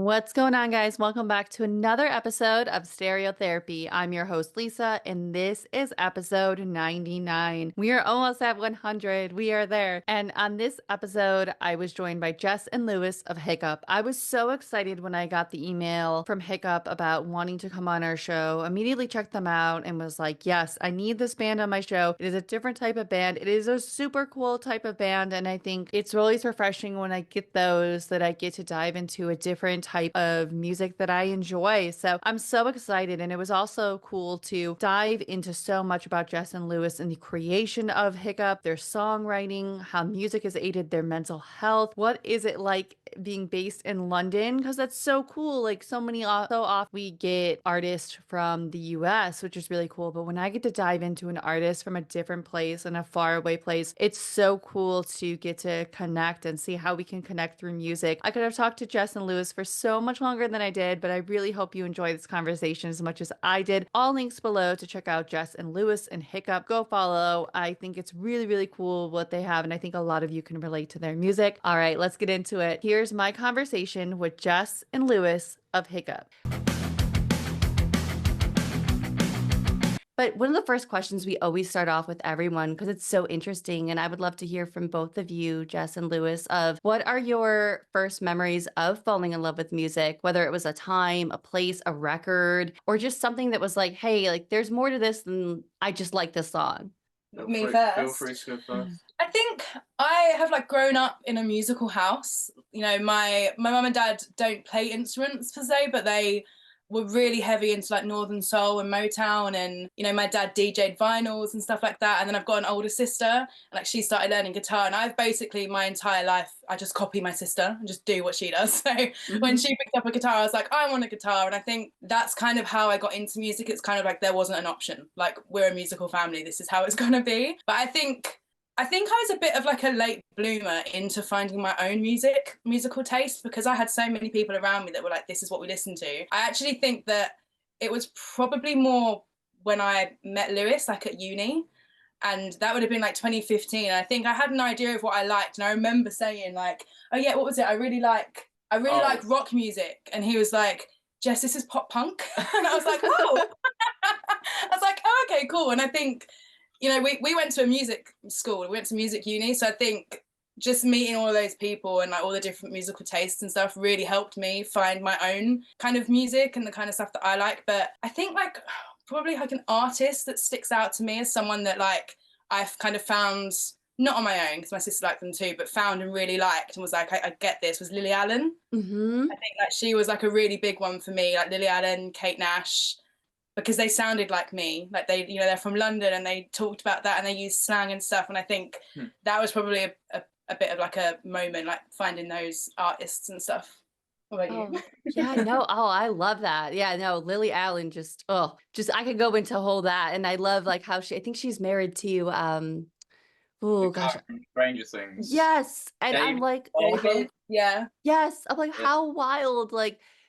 What's going on, guys? Welcome back to another episode of Stereotherapy. I'm your host, Lisa, and this is episode 99. We are almost at 100. We are there. And on this episode, I was joined by Jess and Lewis of Hiccup. I was so excited when I got the email from Hiccup about wanting to come on our show. Immediately checked them out and was like, yes, I need this band on my show. It is a different type of band. It is a super cool type of band. And I think it's really refreshing when I get those that I get to dive into a different type of music that I enjoy. So I'm so excited. And it was also cool to dive into so much about Jess and Lewis and the creation of Hiccup, their songwriting, how music has aided their mental health. What is it like being based in London? Because that's so cool. Like so often we get artists from the US, which is really cool. But when I get to dive into an artist from a different place and a faraway place, it's so cool to get to connect and see how we can connect through music. I could have talked to Jess and Lewis for so much longer than I did, but I really hope you enjoy this conversation as much as I did. All links below to check out Jess and Lewis and Hiccup. Go follow. I think it's really, really cool what they have, and I think a lot of you can relate to their music. All right, let's get into it. Here's my conversation with Jess and Lewis of Hiccup. But one of the first questions we always start off with everyone, because it's so interesting, and I would love to hear from both of you, Jess and Lewis, of what are your first memories of falling in love with music, whether it was a time, a place, a record, or just something that was like, hey, like there's more to this than I just like this song. Me first. Feel free to go first. I think I have grown up in a musical house. You know, my mum and dad don't play instruments per se, but they were really heavy into Northern Soul and Motown, and you know, my dad DJ'd vinyls and stuff like that. And then I've got an older sister, and she started learning guitar, and I've basically my entire life I just copy my sister and just do what she does. So when she picked up a guitar, I was like, I want a guitar. And I think that's kind of how I got into music. It's kind of there wasn't an option. We're a musical family, this is how it's gonna be. But I think I was a bit of a late bloomer into finding my own musical taste, because I had so many people around me that were like, this is what we listen to. I actually think that it was probably more when I met Lewis, at uni. And that would have been 2015. And I think I had an idea of what I liked. And I remember saying oh yeah, what was it? I really like rock music. And he was like, Jess, this is pop punk. And I was like, oh. I was like, oh, okay, cool. And I think, you know, we went to a music school, we went to music uni. So I think just meeting all of those people and all the different musical tastes and stuff really helped me find my own kind of music and the kind of stuff that I like. But I think probably an artist that sticks out to me as someone that I've kind of found, not on my own because my sister liked them too, but found and really liked and was I get this, was Lily Allen. Mm-hmm. I think she was a really big one for me, Lily Allen, Kate Nash, because they sounded like me. They, you know, they're from London and they talked about that and they used slang and stuff. And I think that was probably a bit of a moment, finding those artists and stuff. What about you? Yeah, no. Oh, I love that. Yeah, no, Lily Allen just I could go into whole that. And I love how I think she's married to oh gosh. Stranger Things. Yes. And David. I'm like, David, yeah. yes. I'm like, how wild.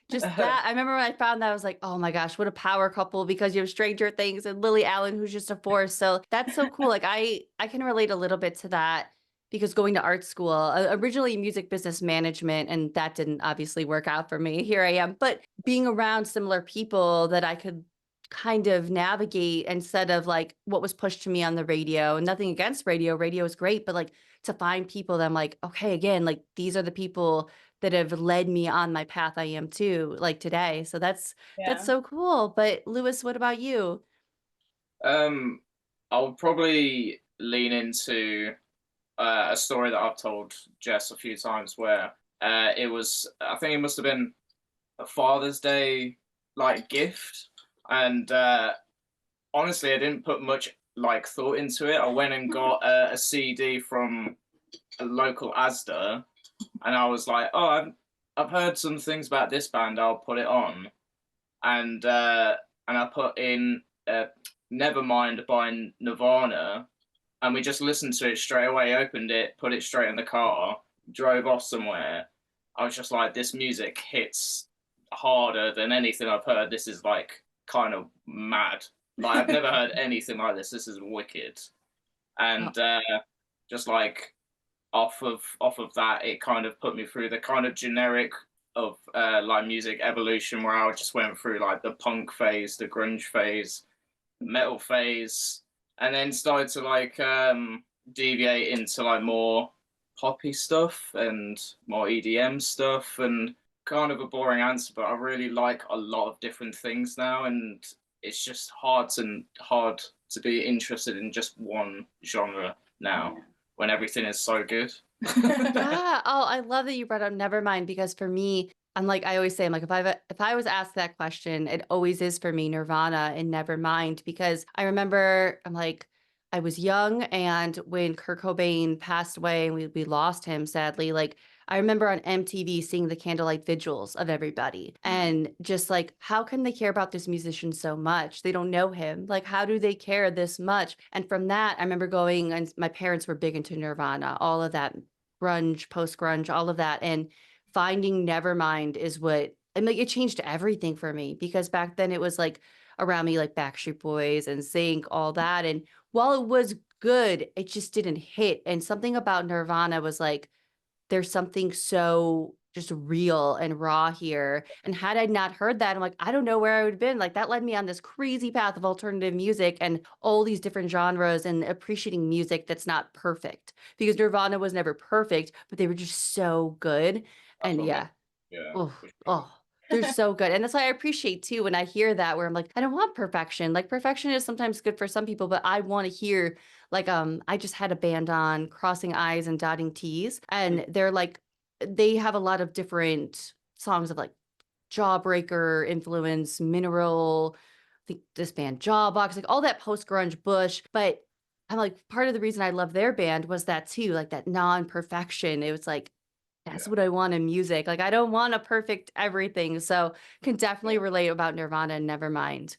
Just that. I remember when I found that, I was like, oh my gosh, what a power couple, because you have Stranger Things and Lily Allen, who's just a force. So that's so cool. I can relate a little bit to that, because going to art school, originally music business management, and that didn't obviously work out for me. Here I am. But being around similar people that I could kind of navigate instead of what was pushed to me on the radio, and nothing against radio. Radio is great, but to find people that I'm like, okay, again, these are the people that have led me on my path I am too, today. So that's so cool. But Lewis, what about you? I'll probably lean into a story that I've told Jess a few times, where I think it must have been a Father's Day gift, and honestly I didn't put much thought into it. I went and got a CD from a local Asda, and I was like, oh, I've heard some things about this band, I'll put it on. And I put in Nevermind by Nirvana, and we just listened to it straight away, opened it, put it straight in the car, drove off somewhere. I was just like, this music hits harder than anything I've heard. This is kind of mad. I've never heard anything like this. This is wicked. And just off of that, it kind of put me through the kind of generic of like music evolution, where I just went through like the punk phase, the grunge phase, metal phase, and then started to like deviate into like more poppy stuff and more EDM stuff. And kind of a boring answer, but I really like a lot of different things now, and it's just hard to be interested in just one genre now when everything is so good. Yeah. Oh, I love that you brought up Nevermind, because for me, I'm like, I always say, I'm like, if I was asked that question, it always is for me Nirvana and Nevermind, because I remember I'm like, I was young, and when Kurt Cobain passed away and we lost him sadly, like I remember on MTV seeing the candlelight vigils of everybody and just like, how can they care about this musician so much? They don't know him. Like, how do they care this much? And from that, I remember going, and my parents were big into Nirvana, all of that grunge, post grunge, all of that. And finding Nevermind is what, and like it changed everything for me, because back then it was like around me like Backstreet Boys and Sync, all that. And while it was good, it just didn't hit. And something about Nirvana was like, there's something so just real and raw here. And had I not heard that, I'm like, I don't know where I would have been. Like that led me on this crazy path of alternative music and all these different genres and appreciating music that's not perfect, because Nirvana was never perfect, but they were just so good. That's And what yeah, yeah, oh, for sure. oh, they're so good. And that's why I appreciate too when I hear that, where I'm like, I don't want perfection. Like perfection is sometimes good for some people, but I want to hear like I just had a band on, Crossing I's and Dotting T's, and they're like, they have a lot of different songs of like Jawbreaker influence, Mineral, I think this band Jawbox, like all that post grunge Bush. But I'm like, part of the reason I love their band was that too, like that non-perfection. It was like, that's Yeah, what I want in music. Like I don't want a perfect everything. So can definitely yeah, relate about Nirvana and Nevermind.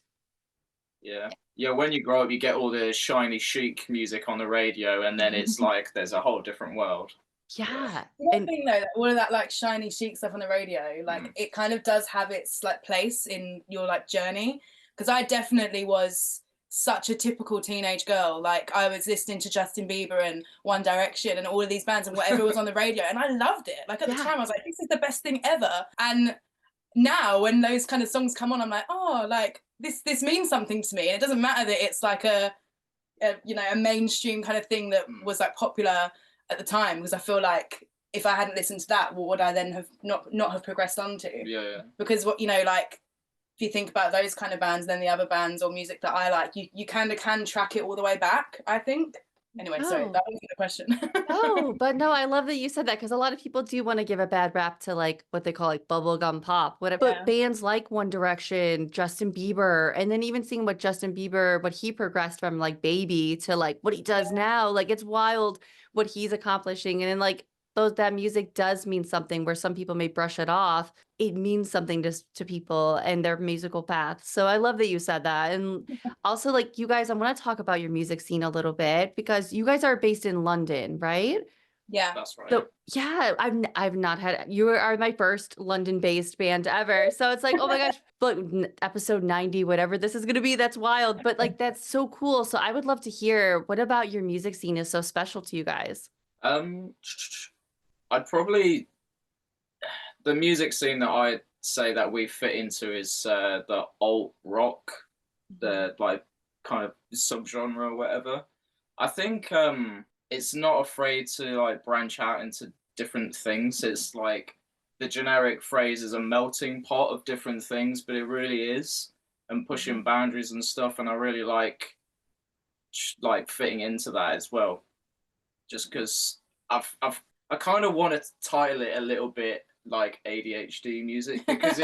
yeah. Yeah, when you grow up, you get all the shiny chic music on the radio, and then it's like there's a whole different world. Yeah. Yeah. One And thing though, that all of that like shiny chic stuff on the radio, like Mm. it kind of does have its like place in your like journey. Because I definitely was such a typical teenage girl. Like I was listening to Justin Bieber and One Direction and all of these bands and whatever was on the radio, and I loved it. Like at the yeah. time, I was like, this is the best thing ever. And now when those kind of songs come on, I'm like, oh, like this means something to me. And it doesn't matter that it's like a mainstream kind of thing that was like popular at the time, because I feel like if I hadn't listened to that, what would I then have not have progressed onto? Yeah, yeah. Because what like if you think about those kind of bands, then the other bands or music that I like, you kind of can track it all the way back, I think. Anyway, sorry, Oh. that wasn't the question. Oh, but no, I love that you said that, because a lot of people do want to give a bad rap to like what they call like bubblegum pop. What, but Yeah. bands like One Direction, Justin Bieber, and then even seeing what Justin Bieber, what he progressed from like Baby to like what he does now, like it's wild what he's accomplishing. And then like those, that music does mean something, where some people may brush it off. It means something to people and their musical path. So I love that you said that. And also, like you guys, I want to talk about your music scene a little bit, because you guys are based in London, right? Yeah. That's right. So yeah, I've not had, you are my first London-based band ever. So it's like, oh my gosh, but episode 90, whatever this is gonna be, that's wild. But like that's so cool. So I would love to hear, what about your music scene is so special to you guys? Um, I'd probably the music scene that I'd say that we fit into is the alt rock, the like kind of subgenre or whatever. I think it's not afraid to like branch out into different things. It's like the generic phrase is a melting pot of different things, but it really is, and pushing boundaries and stuff. And I really like fitting into that as well, just because I kind of want to title it a little bit like ADHD music, because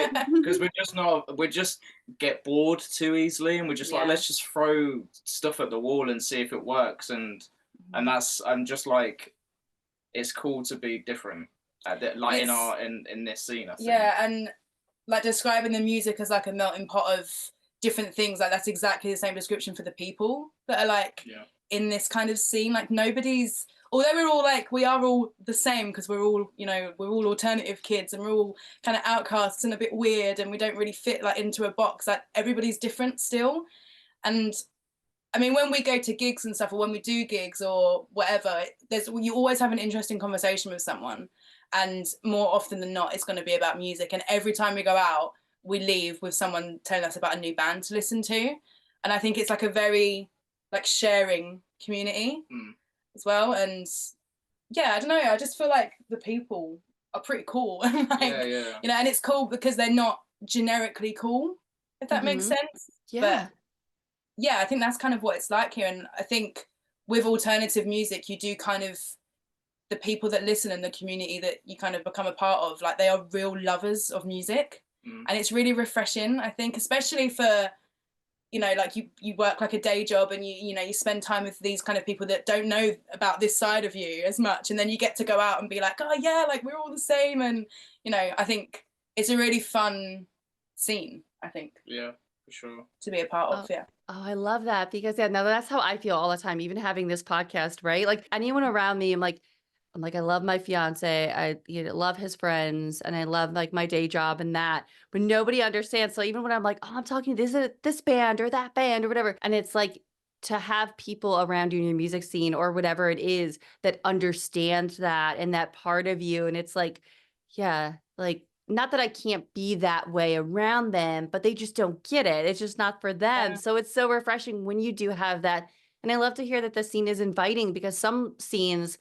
we just get bored too easily, and we're just like, let's just throw stuff at the wall and see if it works. And that's, I'm just like, it's cool to be different like in this scene, I think. Yeah, and like describing the music as like a melting pot of different things, like that's exactly the same description for the people that are like in this kind of scene. Like nobody's, although we are all the same, because we're all alternative kids and we're all kind of outcasts and a bit weird, and we don't really fit like into a box. Like everybody's different still. And I mean, when we go to gigs and stuff, or when we do gigs or whatever, you always have an interesting conversation with someone, and more often than not, it's going to be about music. And every time we go out, we leave with someone telling us about a new band to listen to, and I think it's like a very like sharing community as well. And yeah, I don't know, I just feel like the people are pretty cool, and like you know, and it's cool because they're not generically cool, if that makes sense. But yeah, I think that's kind of what it's like here. And I think with alternative music, you do kind of, the people that listen and the community that you kind of become a part of, like they are real lovers of music. And it's really refreshing, I think, especially for, you know, like you work like a day job, and you know, you spend time with these kind of people that don't know about this side of you as much, and then you get to go out and be like, oh yeah, like we're all the same. And you know, I think it's a really fun scene, I think. Yeah, for sure. To be a part of. Yeah. Oh, I love that, because no, that's how I feel all the time, even having this podcast, right? Like anyone around me, I'm like, I love my fiance, I love his friends, and I love like my day job and that, but nobody understands. So even when I'm like, oh, I'm talking to this band or that band or whatever, and it's like to have people around you in your music scene or whatever it is that understand that and that part of you, and it's like, yeah, like not that I can't be that way around them, but they just don't get it. It's just not for them. Yeah. So it's so refreshing when you do have that. And I love to hear that the scene is inviting, because some scenes,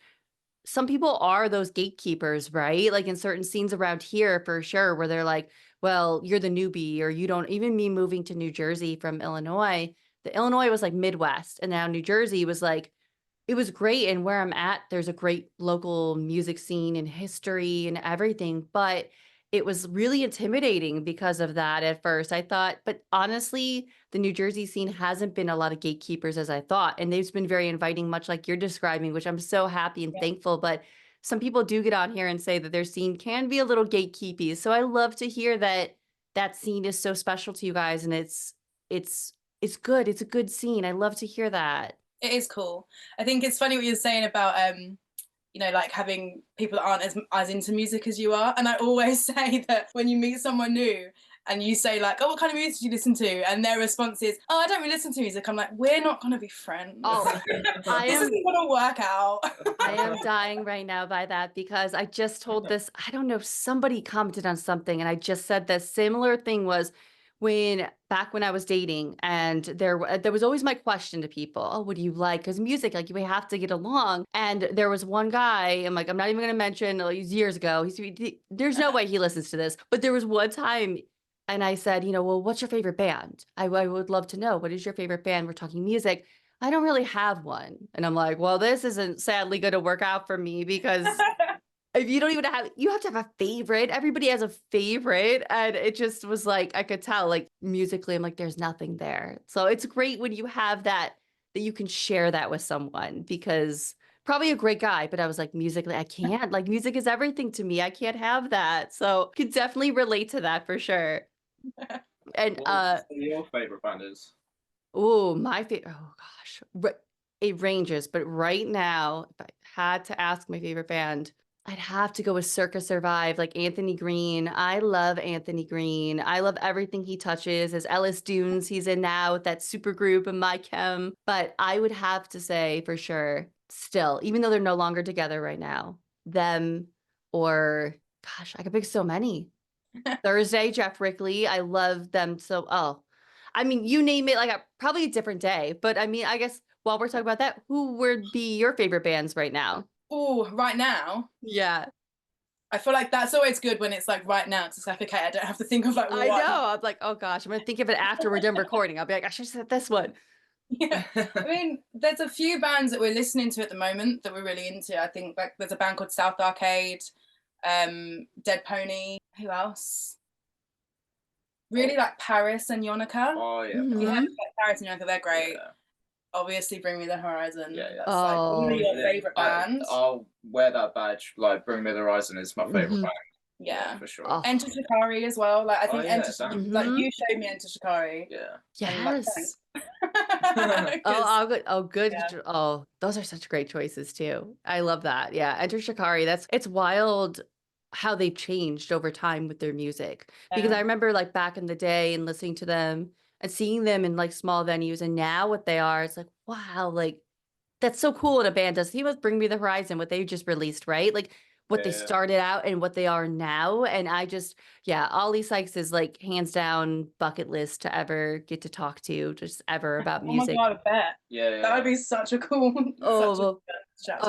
some people are those gatekeepers, right? Like in certain scenes around here for sure, where they're like, well, you're the newbie, or you don't. Even me moving to New Jersey from Illinois, the Illinois was like Midwest, and now New Jersey was like, it was great. And where I'm at, there's a great local music scene and history and everything. But it was really intimidating because of that at first. I thought, but honestly, the New Jersey scene hasn't been a lot of gatekeepers as I thought. And they've been very inviting, much like you're describing, which I'm so happy and thankful. But some people do get on here and say that their scene can be a little gatekeepy. So I love to hear that that scene is so special to you guys. And it's good. It's a good scene. I love to hear that. It is cool. I think it's funny what you're saying about you know, like having people that aren't as into music as you are. And I always say that when you meet someone new and you say like, oh, what kind of music do you listen to? And their response is, oh, I don't really listen to music. I'm like, we're not going to be friends. Oh, this isn't going to work out. I am dying right now by that, because I just told this, I don't know, somebody commented on something, and I just said the similar thing was back when I was dating, and there was always my question to people, oh, what do you like? Because music, like we have to get along. And there was one guy, I'm like, I'm not even going to mention, like, years ago, there's no way he listens to this, but there was one time, and I said, well, what's your favorite band? I would love to know, what is your favorite band? We're talking music. I don't really have one. And I'm like, well, this isn't sadly going to work out for me, because if you don't even you have to have a favorite. Everybody has a favorite. And it just was like, I could tell, like musically, I'm like, there's nothing there. So it's great when you have that you can share that with someone, because probably a great guy, but I was like, musically, I can't. Like music is everything to me. I can't have that. So could definitely relate to that for sure. And what your favorite band is? Oh, my favorite. Oh gosh, it ranges. But right now, if I had to ask my favorite band, I'd have to go with Circa Survive, like Anthony Green. I love Anthony Green. I love everything he touches. As Ellis Dunes, he's in now with that super group and My Chem. But I would have to say for sure, still, even though they're no longer together right now, them, or gosh, I could pick so many. Thursday, Jeff Rickley. I love them so. Oh, I mean, you name it, like probably a different day. But I mean, I guess while we're talking about that, who would be your favorite bands right now? Oh, right now? Yeah. I feel like that's always good when it's like right now. It's like, okay, I don't have to think of like I know. I'm like, oh gosh, I'm going to think of it after we're done recording. I'll be like, I should have said this one. Yeah. I mean, there's a few bands that we're listening to at the moment that we're really into. I think like there's a band called South Arcade, Dead Pony. Who else? Really like Paris and Yonica. Oh yeah. Mhm. Yeah, like Paris and Yonica, they're great. Yeah. Obviously, Bring Me the Horizon. Yeah, yeah. That's like one of your favorite bands. I'll wear that badge. Like Bring Me the Horizon is my favorite band. Yeah, for sure. Oh. Enter Shikari as well. Like I think yeah, like you showed me Enter Shikari. Yeah. Yes. Good. Yeah. Oh, those are such great choices too. I love that. Yeah. Enter Shikari. It's wild how they've changed over time with their music. Because I remember like back in the day and listening to them and seeing them in like small venues and now what they are, it's like, wow, like that's so cool what a band does. He was Bring Me the Horizon, what they just released, right? Like what they Yeah. started out and what they are now. And I just, yeah, Ollie Sykes is like hands down bucket list to ever get to talk to, just ever about Oh my music. God, I bet. Yeah, That would be such a cool, such a Oh, cool chat to.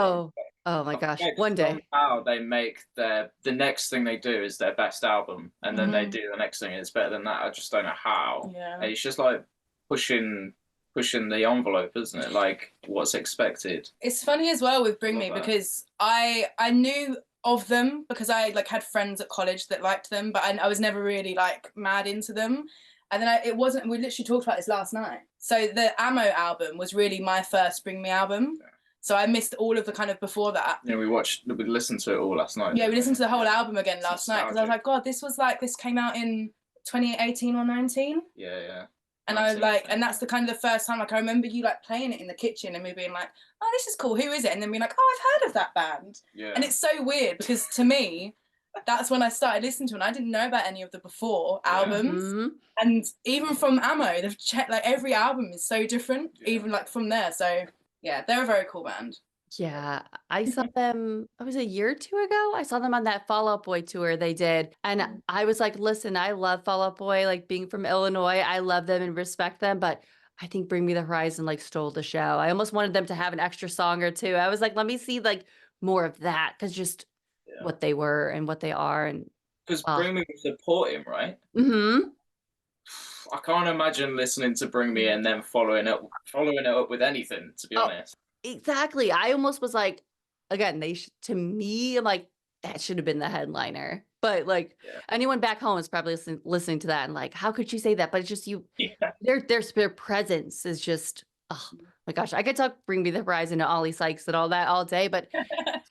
oh my gosh. Like, One day. somehow they make the next thing they do is their best album, and then they do the next thing and it's better than that. I just don't know how. Yeah. And it's just like pushing the envelope, isn't it? Like what's expected. It's funny as well with Bring Love Me that. because I knew of them because I like had friends at college that liked them, but I was never really like mad into them. And then we literally talked about this last night. So the Ammo album was really my first Bring Me album. Yeah. So I missed all of the kind of before that. Yeah, we listened to it all last night. Yeah, we listened to the whole Yeah. album again It's last night because I was nostalgic. like, God, this came out in 2018 or 19. Yeah. And I was like, and that's the kind of the first time, like, I remember you like playing it in the kitchen and me being like, oh, this is cool. Who is it? And then being like, oh, I've heard of that band. Yeah. And it's so weird because to me, that's when I started listening to it. And I didn't know about any of the before albums. Mhm. And even from Ammo, they've checked, like, every album is so different, even like from there. So yeah, they're a very cool band. Yeah, I saw them, it was a year or two ago. I saw them on that Fall Out Boy tour they did. And I was like, listen, I love Fall Out Boy, like being from Illinois. I love them and respect them. But I think Bring Me the Horizon like stole the show. I almost wanted them to have an extra song or two. I was like, let me see like more of that because just what they were and what they are. And because Bring Me support him, right? mm-hmm. I can't imagine listening to Bring Me and then following it up with anything, to be honest. Exactly. I almost was like, again, to me, I'm like, that should have been the headliner. But like anyone back home is probably listening to that and like, how could you say that? But it's just their presence is just, oh my gosh, I could talk Bring Me the Horizon to Ollie Sykes and all that all day. But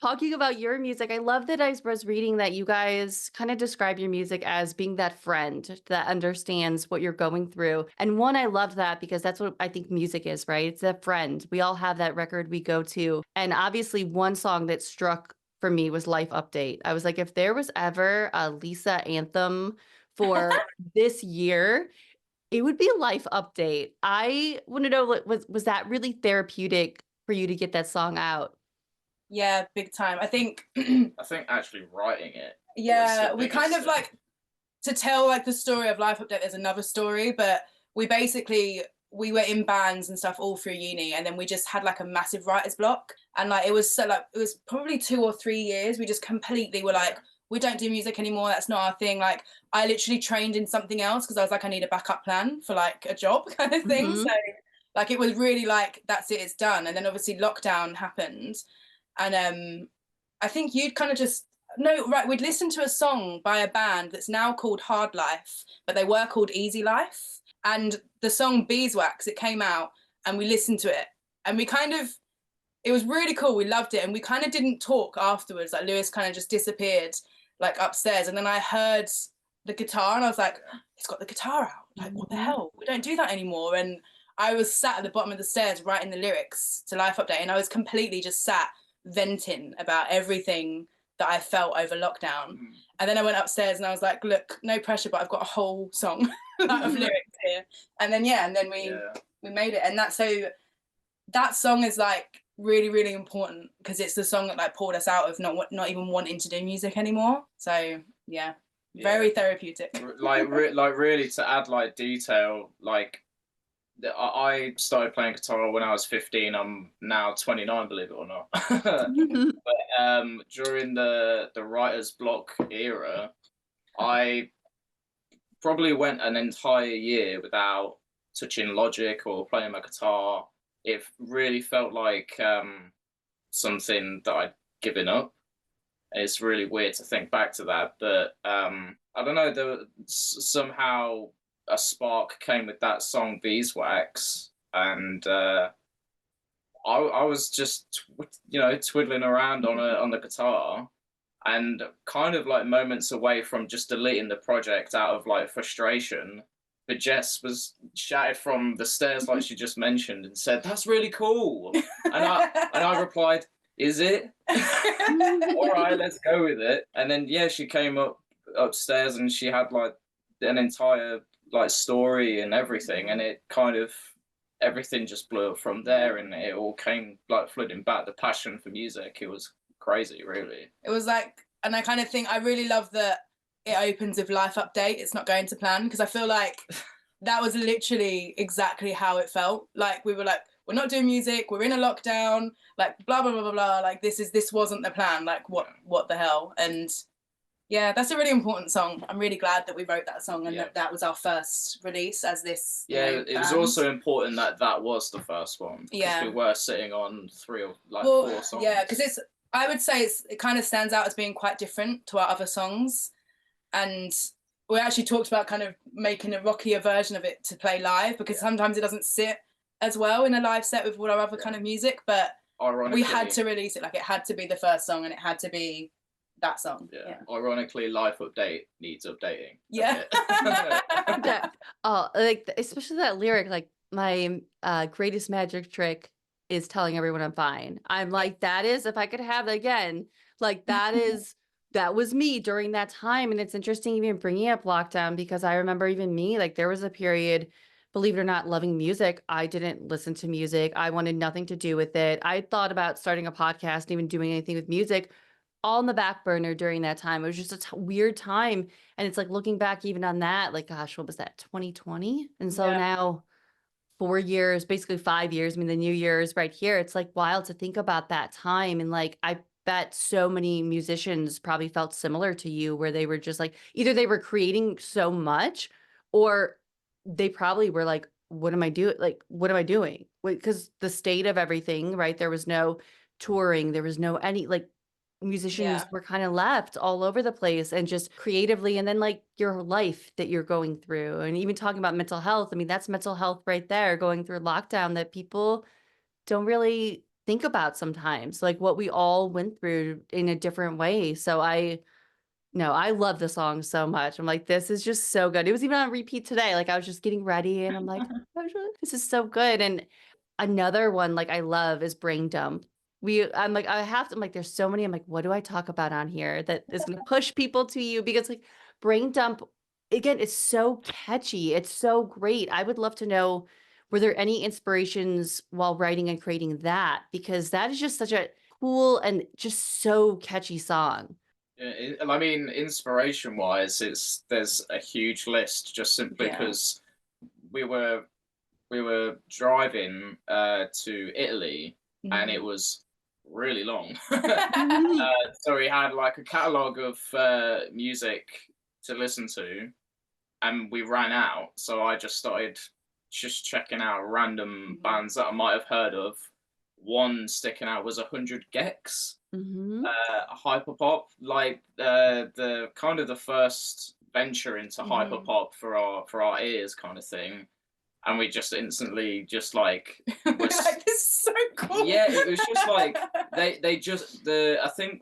talking about your music, I love that I was reading that you guys kind of describe your music as being that friend that understands what you're going through. And one, I loved that because that's what I think music is, right? It's a friend. We all have that record we go to. And obviously one song that struck for me was Life Update. I was like, if there was ever a Lisa anthem for this year, it would be Life Update. I want to know, was that really therapeutic for you to get that song out? Yeah, big time. I think Actually writing it. Yeah, we kind of like to tell like the story of Life Update. There's another story, but we were in bands and stuff all through uni, and then we just had like a massive writer's block, and like it was probably 2 or 3 years. We just completely were like, we don't do music anymore. That's not our thing. Like I literally trained in something else because I was like, I need a backup plan for like a job kind of thing. Mhm. So like it was really like, that's it, it's done. And then obviously lockdown happened. And I think you'd kind of we'd listen to a song by a band that's now called Hard Life, but they were called Easy Life. And the song Beeswax, it came out and we listened to it. And it was really cool. We loved it. And we kind of didn't talk afterwards. Like Lewis kind of just disappeared like upstairs. And then I heard the guitar and I was like, it's got the guitar out. Like, what the hell? We don't do that anymore. And I was sat at the bottom of the stairs writing the lyrics to Life Update. And I was completely just sat venting about everything that I felt over lockdown. And then I went upstairs and I was like, look, no pressure, but I've got a whole song of lyrics here. And then we made it. And that song is like really, really important because it's the song that like pulled us out of not even wanting to do music anymore. So yeah, very therapeutic. Like really to add like detail, like I started playing guitar when I was 15. I'm now 29, believe it or not. But during the writer's block era, I probably went an entire year without touching Logic or playing my guitar. It really felt like something that I'd given up. It's really weird to think back to that, but I don't know. Somehow a spark came with that song Beeswax, and I was just twiddling around on the guitar, and kind of like moments away from just deleting the project out of like frustration. But Jess was shouted from the stairs like she just mentioned and said, "That's really cool," and I replied, "Is it?" All right, let's go with it. And then she came upstairs and she had like an entire like story and everything, and it kind of everything just blew up from there, and it all came like flooding back. The passion for music, it was crazy, really. It was like, and I kind of think I really love that it opens with life update. It's not going to plan, because I feel like that was literally exactly how it felt. Like we were like, we're not doing music, we're in a lockdown, like blah blah blah blah blah. Like this wasn't the plan. Like what the hell? And yeah, that's a really important song. I'm really glad that we wrote that song, and that was our first release as this. Yeah, you know, it was also important that that was the first one. Yeah, we were sitting on 4 songs. Yeah, because I would say it kind of stands out as being quite different to our other songs, and we actually talked about kind of making a rockier version of it to play live, because sometimes it doesn't sit as well in a live set with all our other kind of music. But we had to release it, like it had to be the first song, and it had to be that song. Yeah. Ironically, Life Update needs updating. Yeah. Oh, like especially that lyric, like my greatest magic trick is telling everyone I'm fine. I'm like, that is, if I could have that again, like that was me during that time. And it's interesting even bringing up lockdown, because I remember even me, like there was a period, believe it or not, loving music. I didn't listen to music. I wanted nothing to do with it. I thought about starting a podcast, even doing anything with music, all in the back burner during that time. It was just a weird time. And it's like looking back even on that, like, gosh, what was that, 2020? And so now 4 years, basically 5 years, I mean, the new year is right here. It's like wild to think about that time. And like, I bet so many musicians probably felt similar to you, where they were just like, either they were creating so much, or they probably were like, what am I doing? Like, what am I doing? Because the state of everything, right? There was no touring. There was no any, like, musicians were kind of left all over the place and just creatively. And then like your life that you're going through, and even talking about mental health. I mean, that's mental health right there, going through lockdown, that people don't really think about sometimes, like what we all went through in a different way. So I love the song so much. I'm like, this is just so good. It was even on repeat today. Like I was just getting ready and I'm like, this is so good. And another one like I love is Brain Dump. I'm like, there's so many. I'm like, what do I talk about on here that is going to push people to you? Because like Brain Dump, again, it's so catchy. It's so great. I would love to know, were there any inspirations while writing and creating that? Because that is just such a cool and just so catchy song. I mean, inspiration-wise, there's a huge list, just simply because we were driving to Italy, and it was really long. So we had like a catalogue of music to listen to, and we ran out. So I just started checking out random bands that I might have heard of. One sticking out was 100 Gex, hyperpop, like the kind of the first venture into hyperpop for our ears, kind of thing. And we just instantly just like was like, this is so cool. Yeah, it was just like they just I think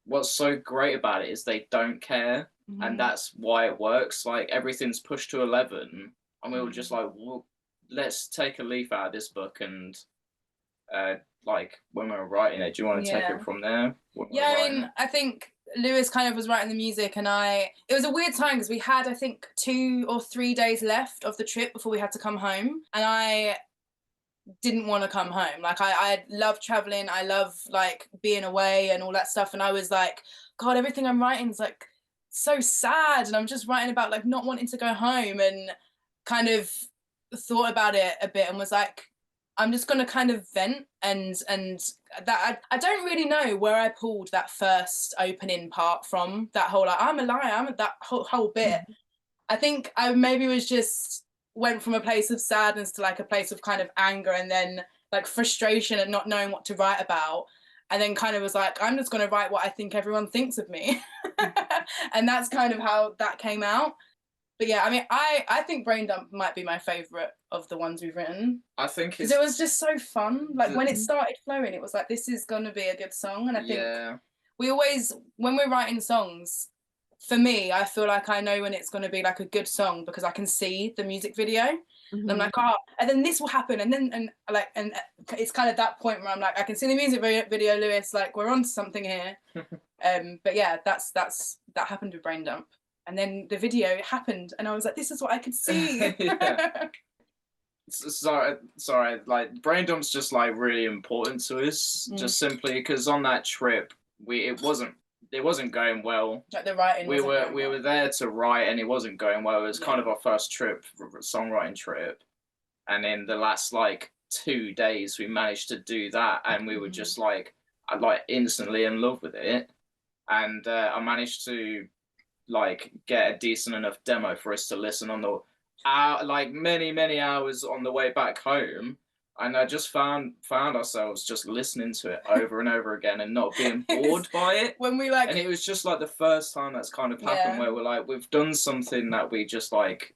what's so great about it is they don't care, and that's why it works. Like everything's pushed to 11, and we were just like, well, let's take a leaf out of this book. And like when we were writing it, do you want to take it from there? I mean, I think Lewis kind of was writing the music, and it was a weird time because we had, I think, 2 or 3 days left of the trip before we had to come home, and I didn't want to come home. Like I love traveling, I love like being away and all that stuff, and I was like, God, everything I'm writing is like so sad, and I'm just writing about like not wanting to go home, and kind of thought about it a bit and was like, I'm just going to kind of vent, and that I don't really know where I pulled that first opening part from, that whole like I'm a liar, that whole bit. I think I maybe was just went from a place of sadness to like a place of kind of anger, and then like frustration and not knowing what to write about, and then kind of was like, I'm just going to write what I think everyone thinks of me. And that's kind of how that came out. But yeah, I mean, I think Brain Dump might be my favourite of the ones we've written. I think because it was just so fun. Like when it started flowing, it was like, this is going to be a good song. And I think we always, when we're writing songs, for me, I feel like I know when it's going to be like a good song because I can see the music video. And I'm like, oh, and then this will happen, and it's kind of that point where I'm like, I can see the music video, Lewis, like we're onto something here. But yeah, that happened with Brain Dump. And then the video happened, and I was like, this is what I could see. Yeah. Sorry, like brain dump's just like really important to us, just simply because on that trip it wasn't going well. Like the writing, we were there to write, and it wasn't going well. It was kind of our first songwriting trip, and in the last like 2 days we managed to do that, and we were just like instantly in love with it, and I managed to like get a decent enough demo for us to listen on the like many hours on the way back home, and I just found ourselves just listening to it over and over again and not being bored by it. When we like, and it was just like the first time that's kind of happened where we're like, we've done something that we just like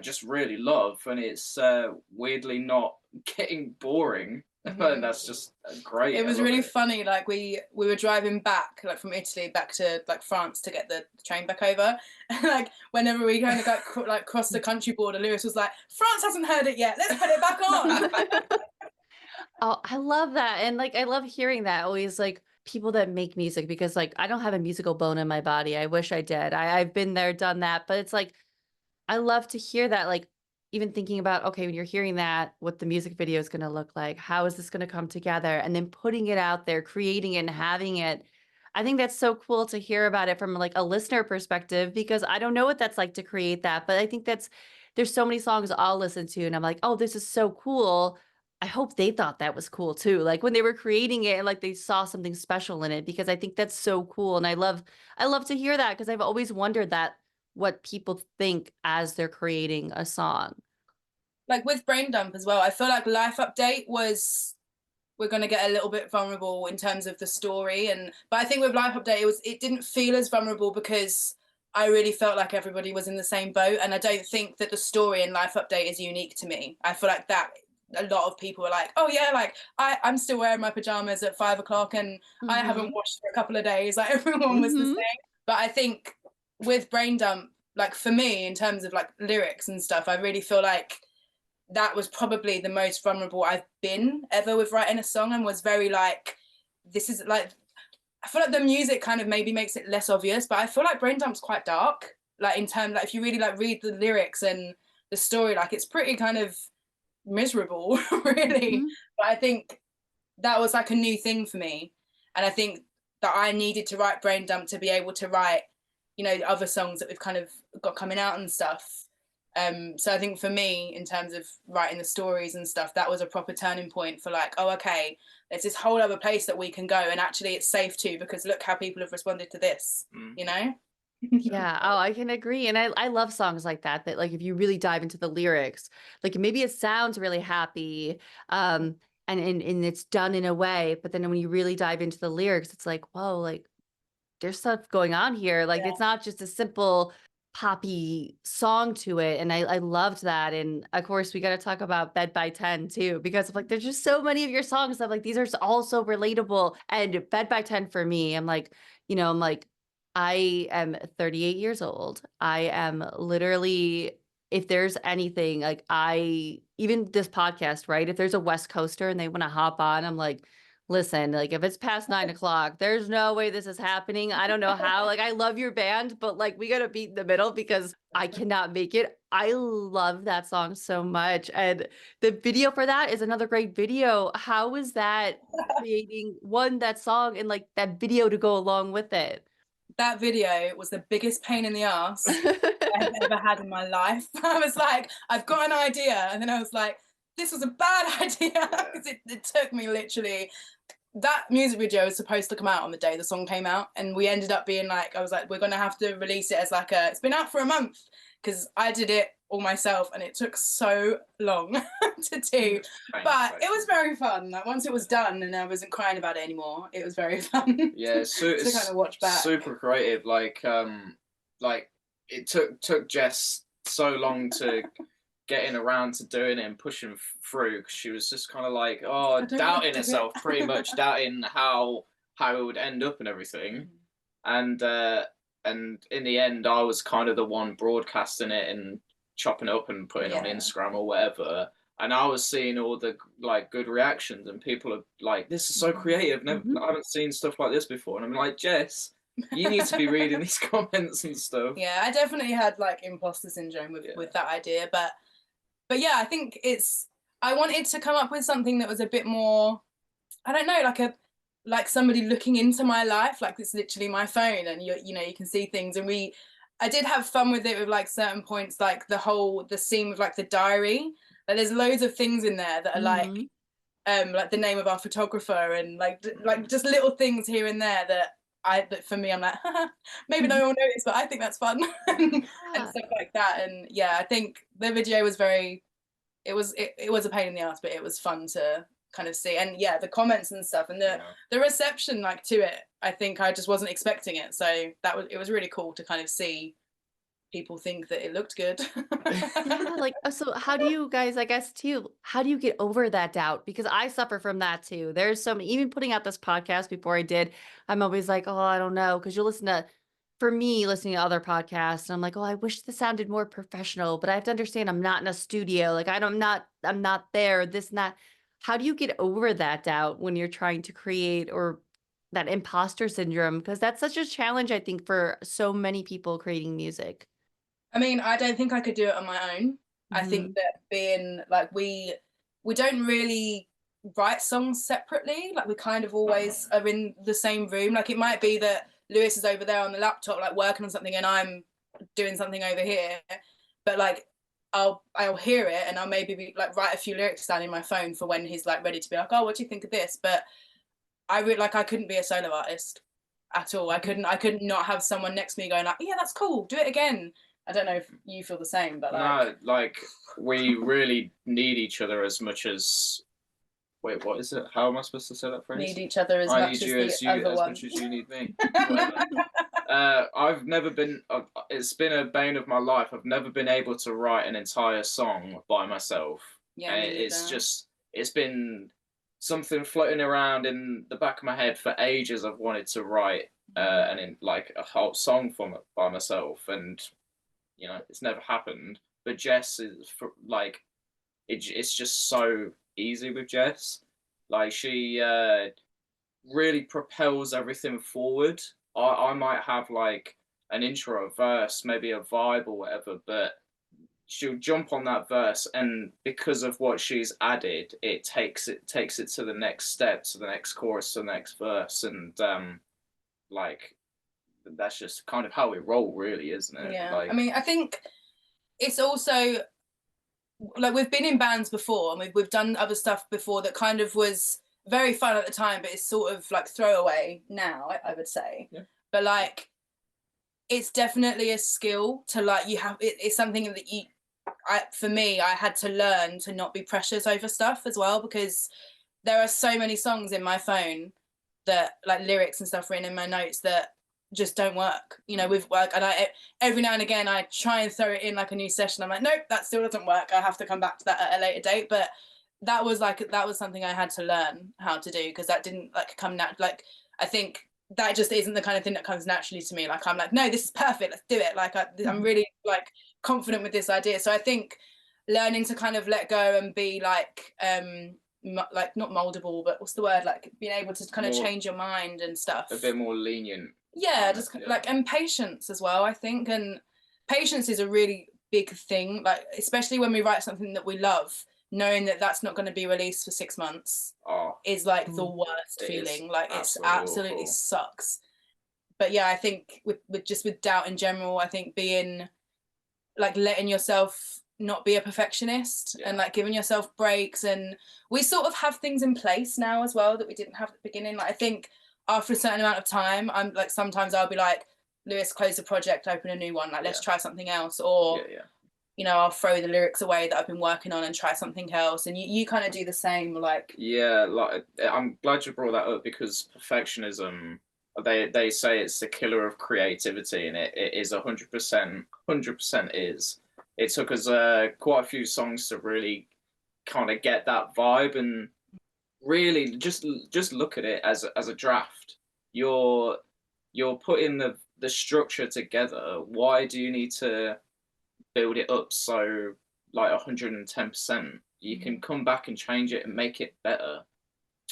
just really love, and it's weirdly not getting boring. And that's just great. It was really funny. Like we were driving back, like from Italy back to like France to get the train back over. And like whenever we kind of like crossed the country border, Lewis was like, France hasn't heard it yet. Let's put it back on. Oh, I love that. And like, I love hearing that always, like people that make music, because like, I don't have a musical bone in my body. I wish I did. I've been there, done that, but it's like, I love to hear that, like, even thinking about, okay, when you're hearing that, what the music video is going to look like, how is this going to come together, and then putting it out there, creating it and having it. I think that's so cool to hear about it from like a listener perspective, because I don't know what that's like to create that, but I think there's so many songs I'll listen to and I'm like, oh, this is so cool. I hope they thought that was cool too. Like when they were creating it and like they saw something special in it, because I think that's so cool. And I love to hear that, because I've always wondered that, what people think as they're creating a song. Like with Brain Dump as well, I feel like Life Update we're going to get a little bit vulnerable in terms of the story, but I think with Life Update it didn't feel as vulnerable because I really felt like everybody was in the same boat, and I don't think that the story in Life Update is unique to me. I feel like that a lot of people were like, oh yeah, like I'm still wearing my pajamas at 5 o'clock and I haven't washed for a couple of days. Like everyone was the same. But I think with Brain Dump, like for me, in terms of like lyrics and stuff, I really feel like that was probably the most vulnerable I've been ever with writing a song, and was very like, this is like, I feel like the music kind of maybe makes it less obvious, but I feel like Brain Dump's quite dark. Like in terms, like if you really like read the lyrics and the story, like it's pretty kind of miserable, really. But I think that was like a new thing for me, and I think that I needed to write Brain Dump to be able to write, you know, other songs that we've kind of got coming out and stuff. So I think for me, in terms of writing the stories and stuff, that was a proper turning point for like, oh, okay, there's this whole other place that we can go, and actually it's safe too, because look how people have responded to this, you know? Yeah. Oh, I can agree. And I love songs like that, like if you really dive into the lyrics, like maybe it sounds really happy, and it's done in a way, but then when you really dive into the lyrics, it's like, whoa, like there's stuff going on here. Like it's not just a simple poppy song to it. And I loved that. And of course we got to talk about Bed by 10 too, because of like, there's just so many of your songs that like, these are all so relatable. And Bed by 10 for me, I'm like, I am 38 years old. I am literally, if there's anything like even this podcast, right? If there's a West Coaster and they want to hop on, I'm like, listen, like if it's past 9 o'clock, there's no way this is happening. I don't know how. Like I love your band, but like we got to meet in the middle because I cannot make it. I love that song so much. And the video for that is another great video. How was that creating that song and like that video to go along with it? That video was the biggest pain in the ass I've ever had in my life. I was like, I've got an idea. And then I was like, this was a bad idea, because it took me literally. That music video was supposed to come out on the day the song came out, and we ended up being like, I was like, we're gonna have to release it as like it's been out for a month, because I did it all myself and it took so long to do. But it was very fun. Like once it was done and I wasn't crying about it anymore, it was very fun. Yeah, so to kind of watch back. Super creative. Like it took Jess so long to getting around to doing it and pushing through, because she was just kind of like, doubting herself, pretty much doubting how it would end up and everything. And in the end, I was kind of the one broadcasting it and chopping it up and putting it on Instagram or whatever. And I was seeing all the like good reactions, and people are like, "This is so creative. I haven't seen stuff like this before." And I'm like, Jess, you need to be reading these comments and stuff. Yeah, I definitely had like imposter syndrome with that idea, but yeah, I think I wanted to come up with something that was a bit more, I don't know, like somebody looking into my life, like it's literally my phone, and you can see things. And I did have fun with it with like certain points, like the scene with like the diary. Like there's loads of things in there that are like the name of our photographer, and like just little things here and there that for me I'm like, maybe no one will notice, but I think that's fun. And stuff like that. And yeah, I think the video was it was a pain in the ass, but it was fun to kind of see. And yeah, the comments and stuff, and the reception like to it, I think I just wasn't expecting it, so it was really cool to kind of see people think that it looked good. Yeah, like, so how do you guys, I guess too, how do you get over that doubt? Because I suffer from that too. There's even putting out this podcast before I did, I'm always like, oh, I don't know. Because for me, listening to other podcasts, and I'm like, oh, I wish this sounded more professional, but I have to understand I'm not in a studio. Like, I'm not there, this and that. How do you get over that doubt when you're trying to create, or that imposter syndrome? Because that's such a challenge, I think, for so many people creating music. I mean, I don't think I could do it on my own. I think that being like we don't really write songs separately. Like we kind of always are in the same room. Like it might be that Lewis is over there on the laptop, like working on something, and I'm doing something over here. But like I'll hear it, and I'll maybe write a few lyrics down in my phone for when he's like ready to be like, oh, what do you think of this? But I couldn't be a solo artist at all. I couldn't not have someone next to me going like, yeah, that's cool, do it again. I don't know if you feel the same, but no, like we really need each other as much as. Wait, what is it? How am I supposed to say that phrase? Need each other as much as much as you need me. I've never been. It's been a bane of my life. I've never been able to write an entire song by myself. Yeah, it's been something floating around in the back of my head for ages. I've wanted to write like a whole song by myself, and it's never happened. But Jess is like, it's just so easy with Jess. Like she really propels everything forward. I might have like an intro, a verse, maybe a vibe or whatever, but she'll jump on that verse, and because of what she's added, it takes it to the next step, to the next chorus, to the next verse, and like that's just kind of how we roll, really, isn't it? Yeah. Like, I mean, I think it's also like we've been in bands before, and we've done other stuff before that kind of was very fun at the time, but it's sort of like throwaway now, I would say. Yeah. But like it's definitely a skill to like it's something that for me, I had to learn to not be precious over stuff as well, because there are so many songs in my phone that like lyrics and stuff written in my notes that just don't work, with work. And every now and again I try and throw it in like a new session. I'm like, nope, that still doesn't work. I have to come back to that at a later date. But that was something I had to learn how to do, because that didn't like come like I think that just isn't the kind of thing that comes naturally to me. Like I'm like, no, this is perfect, let's do it. Like I'm really like confident with this idea. So I think learning to kind of let go and be like not moldable, but what's the word, like being able to kind of change your mind and stuff, a bit more lenient. Yeah, just like, and patience as well, I think. And patience is a really big thing, like especially when we write something that we love, knowing that that's not going to be released for 6 months is like the worst feeling. Like it's absolutely sucks. But yeah, I think with doubt in general, I think being like letting yourself not be a perfectionist and like giving yourself breaks. And we sort of have things in place now as well that we didn't have at the beginning. Like I think after a certain amount of time, I'm like, sometimes I'll be like, Lewis, close the project, open a new one, like let's try something else. Or I'll throw the lyrics away that I've been working on and try something else. And you kind of do the same, like. Yeah, like I'm glad you brought that up, because perfectionism, they say it's the killer of creativity, and it is 100% is. It took us quite a few songs to really kind of get that vibe, and really just look at it as a draft. You're putting the structure together. Why do you need to build it up so like 110%? You can come back and change it and make it better,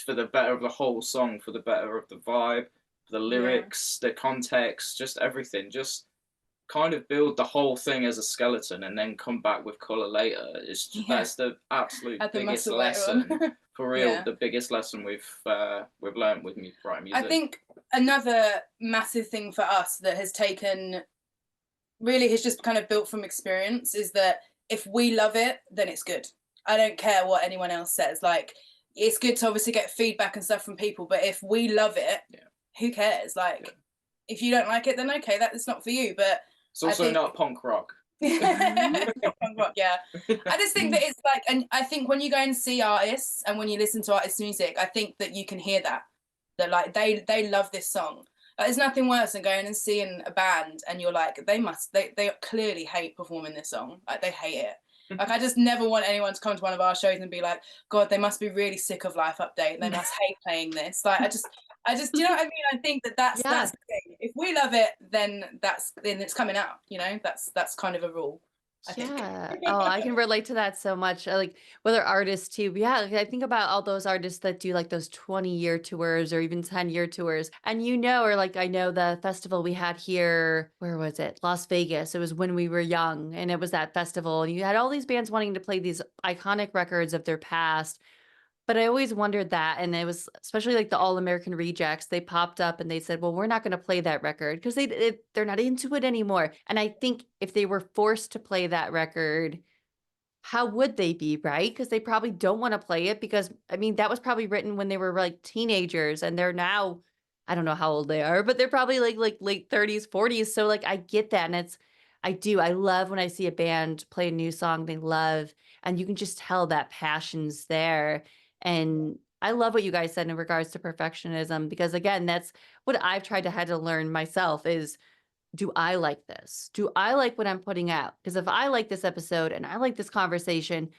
for the better of the whole song, for the better of the vibe. the lyrics, the context, just everything. Just kind of build the whole thing as a skeleton and then come back with color later. That's the absolute biggest lesson for real. The biggest lesson we've learned with writing music. I think another massive thing for us that has just kind of built from experience is that if we love it, then it's good. I don't care what anyone else says. Like, it's good to obviously get feedback and stuff from people, but if we love it, who cares? Like, if you don't like it, then okay, that's not for you. But it's also not punk rock. Punk rock, yeah. I just think that it's like, and I think when you go and see artists and when you listen to artists' music, I think that you can hear that like they love this song. Like, there's nothing worse than going and seeing a band and you're like, they clearly hate performing this song. Like, they hate it. Like, I just never want anyone to come to one of our shows and be like, God, they must be really sick of Life Update. They must hate playing this. Like, I just, do you know what I mean? I think that's the thing. If we love it, then it's coming out. You know, that's kind of a rule. I think. Oh, I can relate to that so much. Like, whether artists too. But yeah, like, I think about all those artists that do like those 20-year tours or even 10-year tours. And or like, I know the festival we had here, where was it? Las Vegas. It was When We Were Young. And it was that festival. And you had all these bands wanting to play these iconic records of their past. But I always wondered that, and it was especially like the All American Rejects. They popped up and they said, "Well, we're not going to play that record because they're not into it anymore." And I think if they were forced to play that record, how would they be, right? Because they probably don't want to play it because, I mean, that was probably written when they were like teenagers, and they're now, I don't know how old they are, but they're probably like late 30s, 40s. So like, I get that, and I love when I see a band play a new song they love, and you can just tell that passion's there. And I love what you guys said in regards to perfectionism, because again, that's what I've tried to had to learn myself is, do I like this? Do I like what I'm putting out? Because if I like this episode and I like this conversation,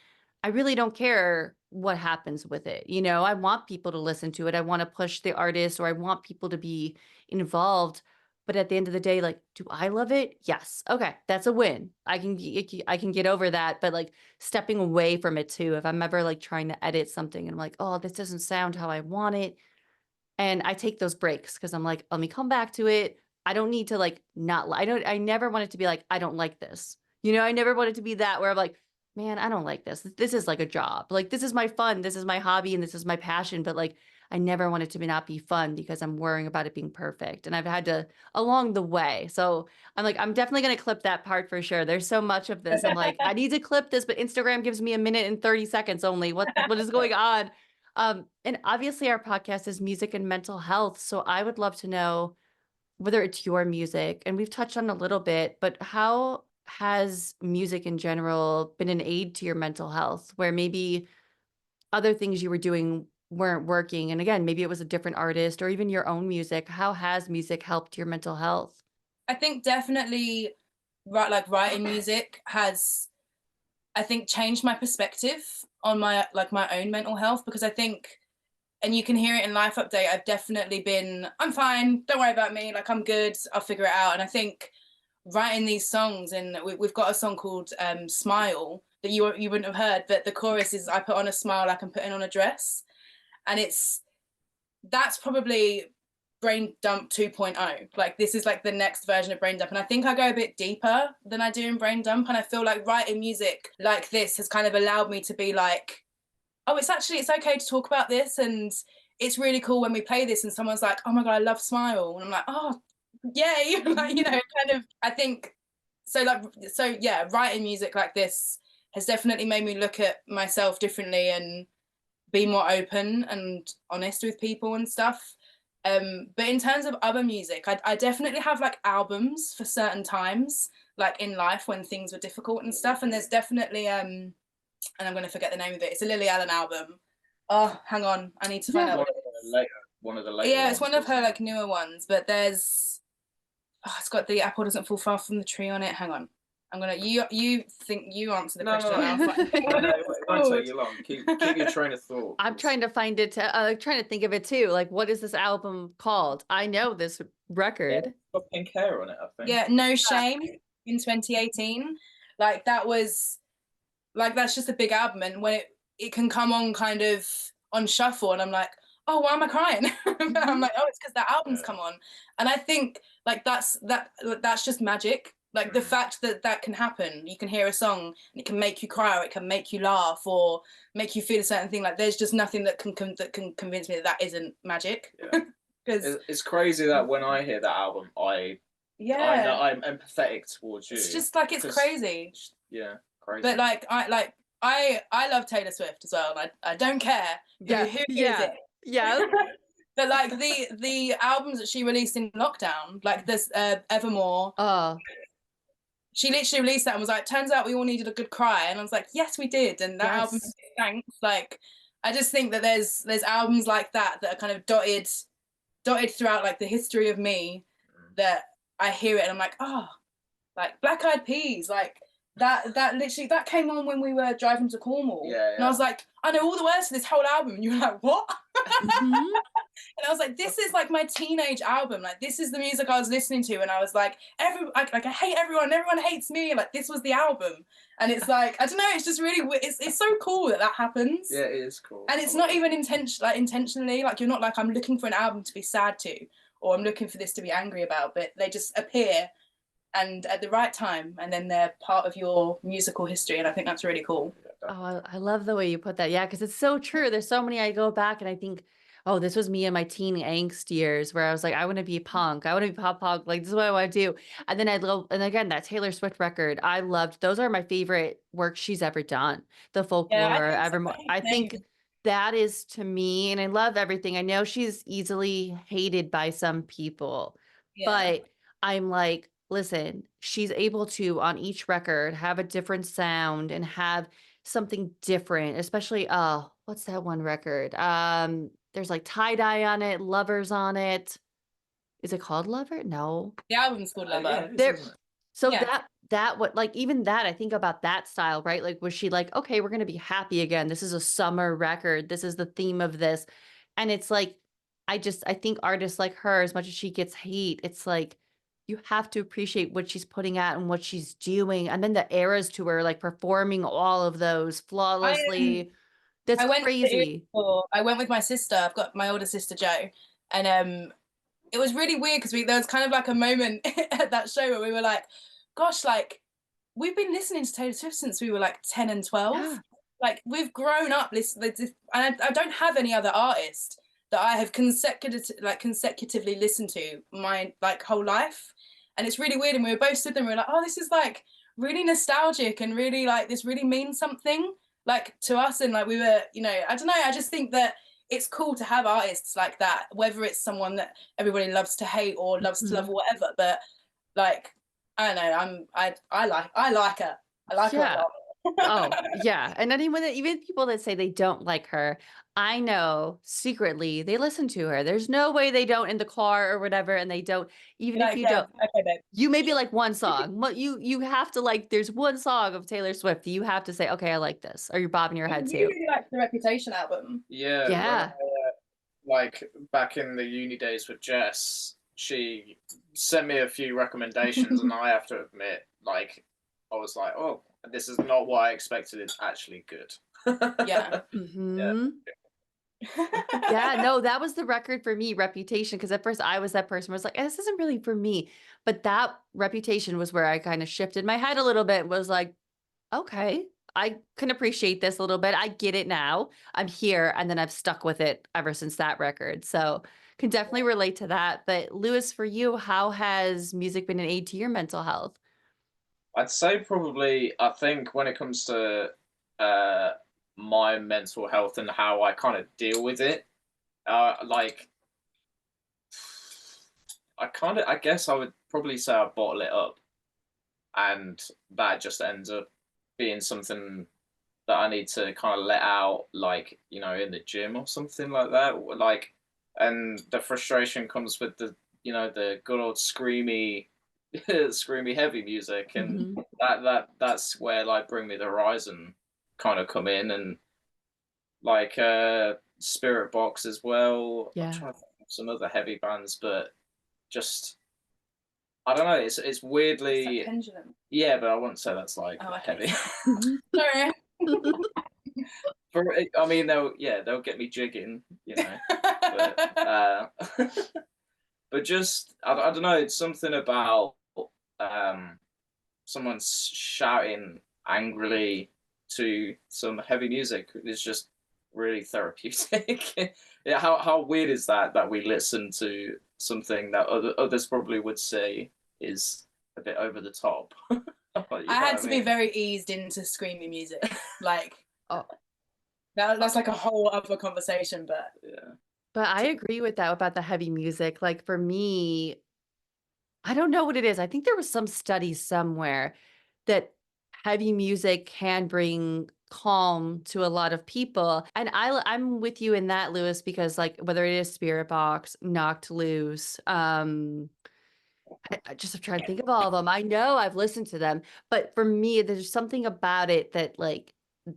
I really don't care what happens with it. I want people to listen to it. I want to push the artist, or I want people to be involved. But at the end of the day, like, do I love it? Yes. Okay, that's a win. I can get over that. But like, stepping away from it too, if I'm ever like trying to edit something and I'm like, oh, this doesn't sound how I want it, and I take those breaks because I'm like, let me come back to it. I don't need to like not. I never want it to be like, I don't like this. I never want it to be that where I'm like, man, I don't like this. This is like a job. Like, this is my fun. This is my hobby, and this is my passion. But like, I never want it to not be fun because I'm worrying about it being perfect. And I've had to along the way. So I'm like, I'm definitely going to clip that part for sure. There's so much of this. I'm like, I need to clip this, but Instagram gives me 1 minute and 30 seconds only. What is going on? And obviously our podcast is music and mental health. So I would love to know whether it's your music, and we've touched on a little bit, but how has music in general been an aid to your mental health, where maybe other things you were doing weren't working? And again, maybe it was a different artist or even your own music. How has music helped your mental health? I think definitely writing music has, I think, changed my perspective on my own mental health, because I think, and you can hear it in Life Update, I've definitely been, I'm fine, don't worry about me, like, I'm good, I'll figure it out. And I think writing these songs, and we've got a song called Smile that you wouldn't have heard, but the chorus is, I put on a smile like I'm putting on a dress. And that's probably Brain Dump 2.0. Like, this is like the next version of Brain Dump. And I think I go a bit deeper than I do in Brain Dump. And I feel like writing music like this has kind of allowed me to be like, oh, it's okay to talk about this. And it's really cool when we play this and someone's like, oh my God, I love Smile. And I'm like, oh, yay. Like, kind of, I think, so yeah, writing music like this has definitely made me look at myself differently and be more open and honest with people and stuff. But in terms of other music, I definitely have like albums for certain times, like in life when things were difficult and stuff. And there's definitely, and I'm going to forget the name of it. It's a Lily Allen album. Oh, hang on. I need to find out. One of the later Yeah, ones, it's one of her like newer ones, but there's, it's got The Apple Doesn't Fall Far from the Tree on it. Hang on. I'm gonna. You think you answer the question? No. It won't take you long. Keep your train of thought. I'm trying to find it. Trying to think of it too. Like, what is this album called? I know this record. Yeah, got pink hair on it, I think. Yeah, No Shame in 2018. Like, that was like, that's just a big album, and when it can come on kind of on shuffle, and I'm like, oh, why am I crying? I'm like, oh, it's because that album's come on. And I think like that's just magic. Like the fact that that can happen, you can hear a song and it can make you cry, or it can make you laugh, or make you feel a certain thing. Like there's just nothing that can convince me that that isn't magic. Because it's crazy that when I hear that album, I know I'm empathetic towards you. It's just like it's crazy. Yeah, crazy. But like I love Taylor Swift as well, and I don't care who hears it. Yeah. But like the albums that she released in lockdown, like this Evermore. Oh. She literally released that and was like, turns out we all needed a good cry. And I was like, yes, we did. And that album, thanks. Like, I just think that there's albums like that that are kind of dotted throughout like the history of me, that I hear it and I'm like, oh, like Black Eyed Peas, like that literally that came on when we were driving to Cornwall. And I was like, I know all the words to this whole album. And you were like, what? And I was like, this is like my teenage album. Like, this is the music I was listening to. And I was like, I hate everyone. Everyone hates me. Like, this was the album. And it's like, I don't know. It's just really, it's so cool that happens. Yeah, it is cool. And it's not even intentionally. Like, you're not like, I'm looking for an album to be sad to, or I'm looking for this to be angry about. But they just appear, and at the right time, and then they're part of your musical history. And I think that's really cool. Oh, I love the way you put that. Yeah, because it's so true. There's so many I go back and I think, oh, this was me in my teen angst years where I was like, I want to be punk. I want to be pop punk. Like, this is what I want to do. And then and again, that Taylor Swift record, I loved. Those are my favorite work she's ever done. The Folklore, Evermore. I think that is, to me, and I love everything. I know she's easily hated by some people, but I'm like, listen, she's able to, on each record, have a different sound and have something different, especially, what's that one record? There's like Tie-Dye on it, Lovers on it. Is it called Lover? No. The album's called Lover. That what, like, even that, I think about that style, right? Like, was she like, okay, we're gonna be happy again. This is a summer record. This is the theme of this. And it's like, I think artists like her, as much as she gets hate, it's like, you have to appreciate what she's putting out and what she's doing. And then the eras to her, like performing all of those flawlessly. That's crazy. I went with my sister. I've got my older sister, Jo. And it was really weird because there was kind of like a moment at that show where we were like, gosh, like we've been listening to Taylor Swift since we were like 10 and 12. Yeah. Like we've grown up listening, and I don't have any other artist that I have consecutively listened to my like whole life. And it's really weird. And we were both stood there and we were like, oh, this is like really nostalgic and really like this really means something like to us. And like we were, you know, I don't know, I just think that it's cool to have artists like that, whether it's someone that everybody loves to hate or loves to love or whatever. But like, I don't know, I like her. I like her a lot. Oh, yeah. And anyone that, even people that say they don't like her, I know secretly they listen to her. There's no way they don't in the car or whatever, and they don't, even if you don't. Okay, babe. You maybe like one song. You have to like, there's one song of Taylor Swift you have to say, okay, I like this, or you're bobbing your head too. You really like the Reputation album. Yeah. Yeah. Like back in the uni days with Jess, she sent me a few recommendations, and I have to admit, like, I was like, oh, this is not what I expected. It's actually good. Yeah. Yeah, no, that was the record for me, Reputation, because at first I was that person who was like, this isn't really for me. But that Reputation was where I kind of shifted my head a little bit, was like, okay, I can appreciate this a little bit. I get it now. I'm here. And then I've stuck with it ever since that record. So can definitely relate to that. But Lewis, for you, how has music been an aid to your mental health? I'd say probably, I think when it comes to my mental health and how I kind of deal with it, like, I guess I would probably say I bottle it up, and that just ends up being something that I need to kind of let out, like, you know, in the gym or something like that. Like, and the frustration comes with the, you know, the good old screamy heavy music, and that's where like Bring Me the Horizon kind of come in, and like Spirit Box as well. Yeah. I'm trying to think of some other heavy bands, but just I don't know, it's weirdly, it's like Pendulum. Yeah, but I wouldn't say that's like heavy. Sorry. I mean, they'll get me jigging, you know. But but just I don't know. It's something about someone shouting angrily to some heavy music is just really therapeutic. Yeah, how weird is that we listen to something that others probably would say is a bit over the top. I had to be very eased into screamy music. Like, Oh, that's like a whole other conversation, but yeah. but I agree with that about the heavy music. Like for me, I don't know what it is. I think there was some study somewhere that heavy music can bring calm to a lot of people. And I'm with you in that, Lewis, because like whether it is Spirit Box, Knocked Loose, I just am trying to think of all of them. I know I've listened to them, but for me, there's something about it that like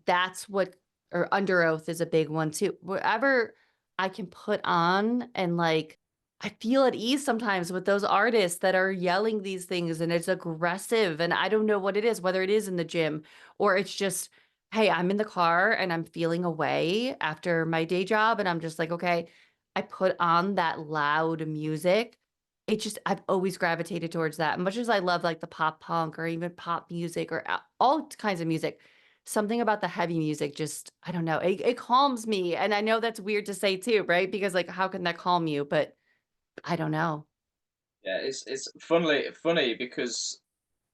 that's what or Under Oath is a big one too. Whatever I can put on and like I feel at ease sometimes with those artists that are yelling these things and it's aggressive and I don't know what it is, whether it is in the gym or it's just, hey, I'm in the car and I'm feeling away after my day job and I'm just like, okay, I put on that loud music. It just I've always gravitated towards that. Much as I love like the pop punk or even pop music or all kinds of music, something about the heavy music just I don't know, it calms me. And I know that's weird to say too, right? Because like how can that calm you? But I don't know. Yeah, it's funny because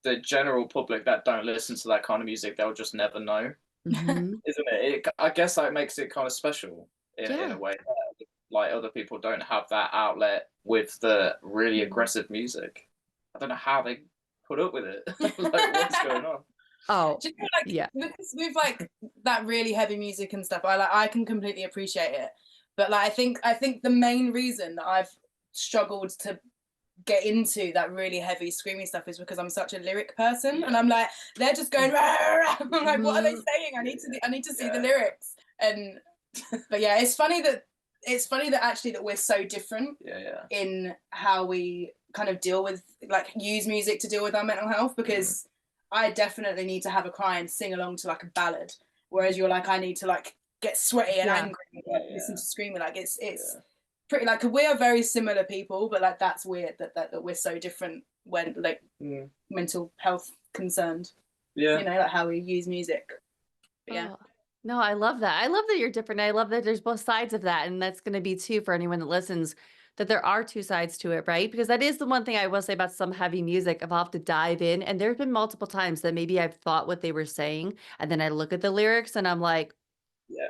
the general public that don't listen to that kind of music, they'll just never know, Mhm. isn't it? I guess that makes it kind of special in a Yeah. way that like other people don't have that outlet with the really aggressive music. I don't know how they put up with it. Like what's going on? Oh, do you know, like yeah. because with like that really heavy music and stuff, I can completely appreciate it. But like I think the main reason that I've struggled to get into that really heavy screaming stuff is because I'm such a lyric person and I'm like they're just going rah, rah, rah. I'm like what are they Mhm. saying? I need to see the lyrics. And but yeah, it's funny that actually that we're so different in how we kind of deal with like use music to deal with our mental health because I definitely need to have a cry and sing along to like a ballad, whereas you're like I need to like get sweaty and angry and like, listen to screaming. Like it's pretty like we are very similar people, but like that's weird that we're so different when like mental health concerned. Yeah. You know, like how we use music. But yeah. Oh, no, I love that. I love that you're different. I love that there's both sides of that. And that's going to be too for anyone that listens, that there are two sides to it, right? Because that is the one thing I will say about some heavy music. I'll have to dive in. And there have been multiple times that maybe I've thought what they were saying. And then I look at the lyrics and I'm like, Yeah.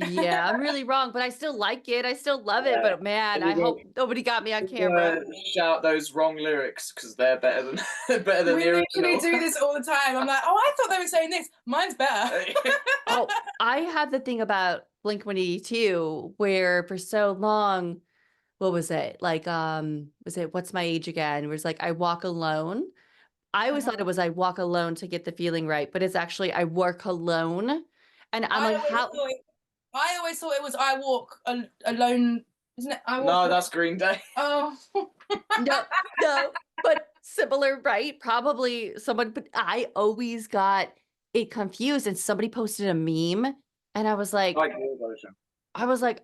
yeah, I'm really wrong, but I still like it. I still love it. But man, And I you hope nobody got me on don't camera. shout those wrong lyrics because they're better than better than We the literally original. do this all the time. I'm like, oh, I thought they were saying this. Mine's better. Oh, I had the thing about Blink-182 where for so long, what was it? Like, was it What's My Age Again? Where it's like, I walk alone. I always thought it was I walk alone to get the feeling right, but it's actually I work alone. And I'm like, how? I always thought it was I walk alone, isn't it? I walk. No, that's Green Day. Oh. No, no, but similar, right? Probably someone, but I always got it confused. And somebody posted a meme, and Like your version.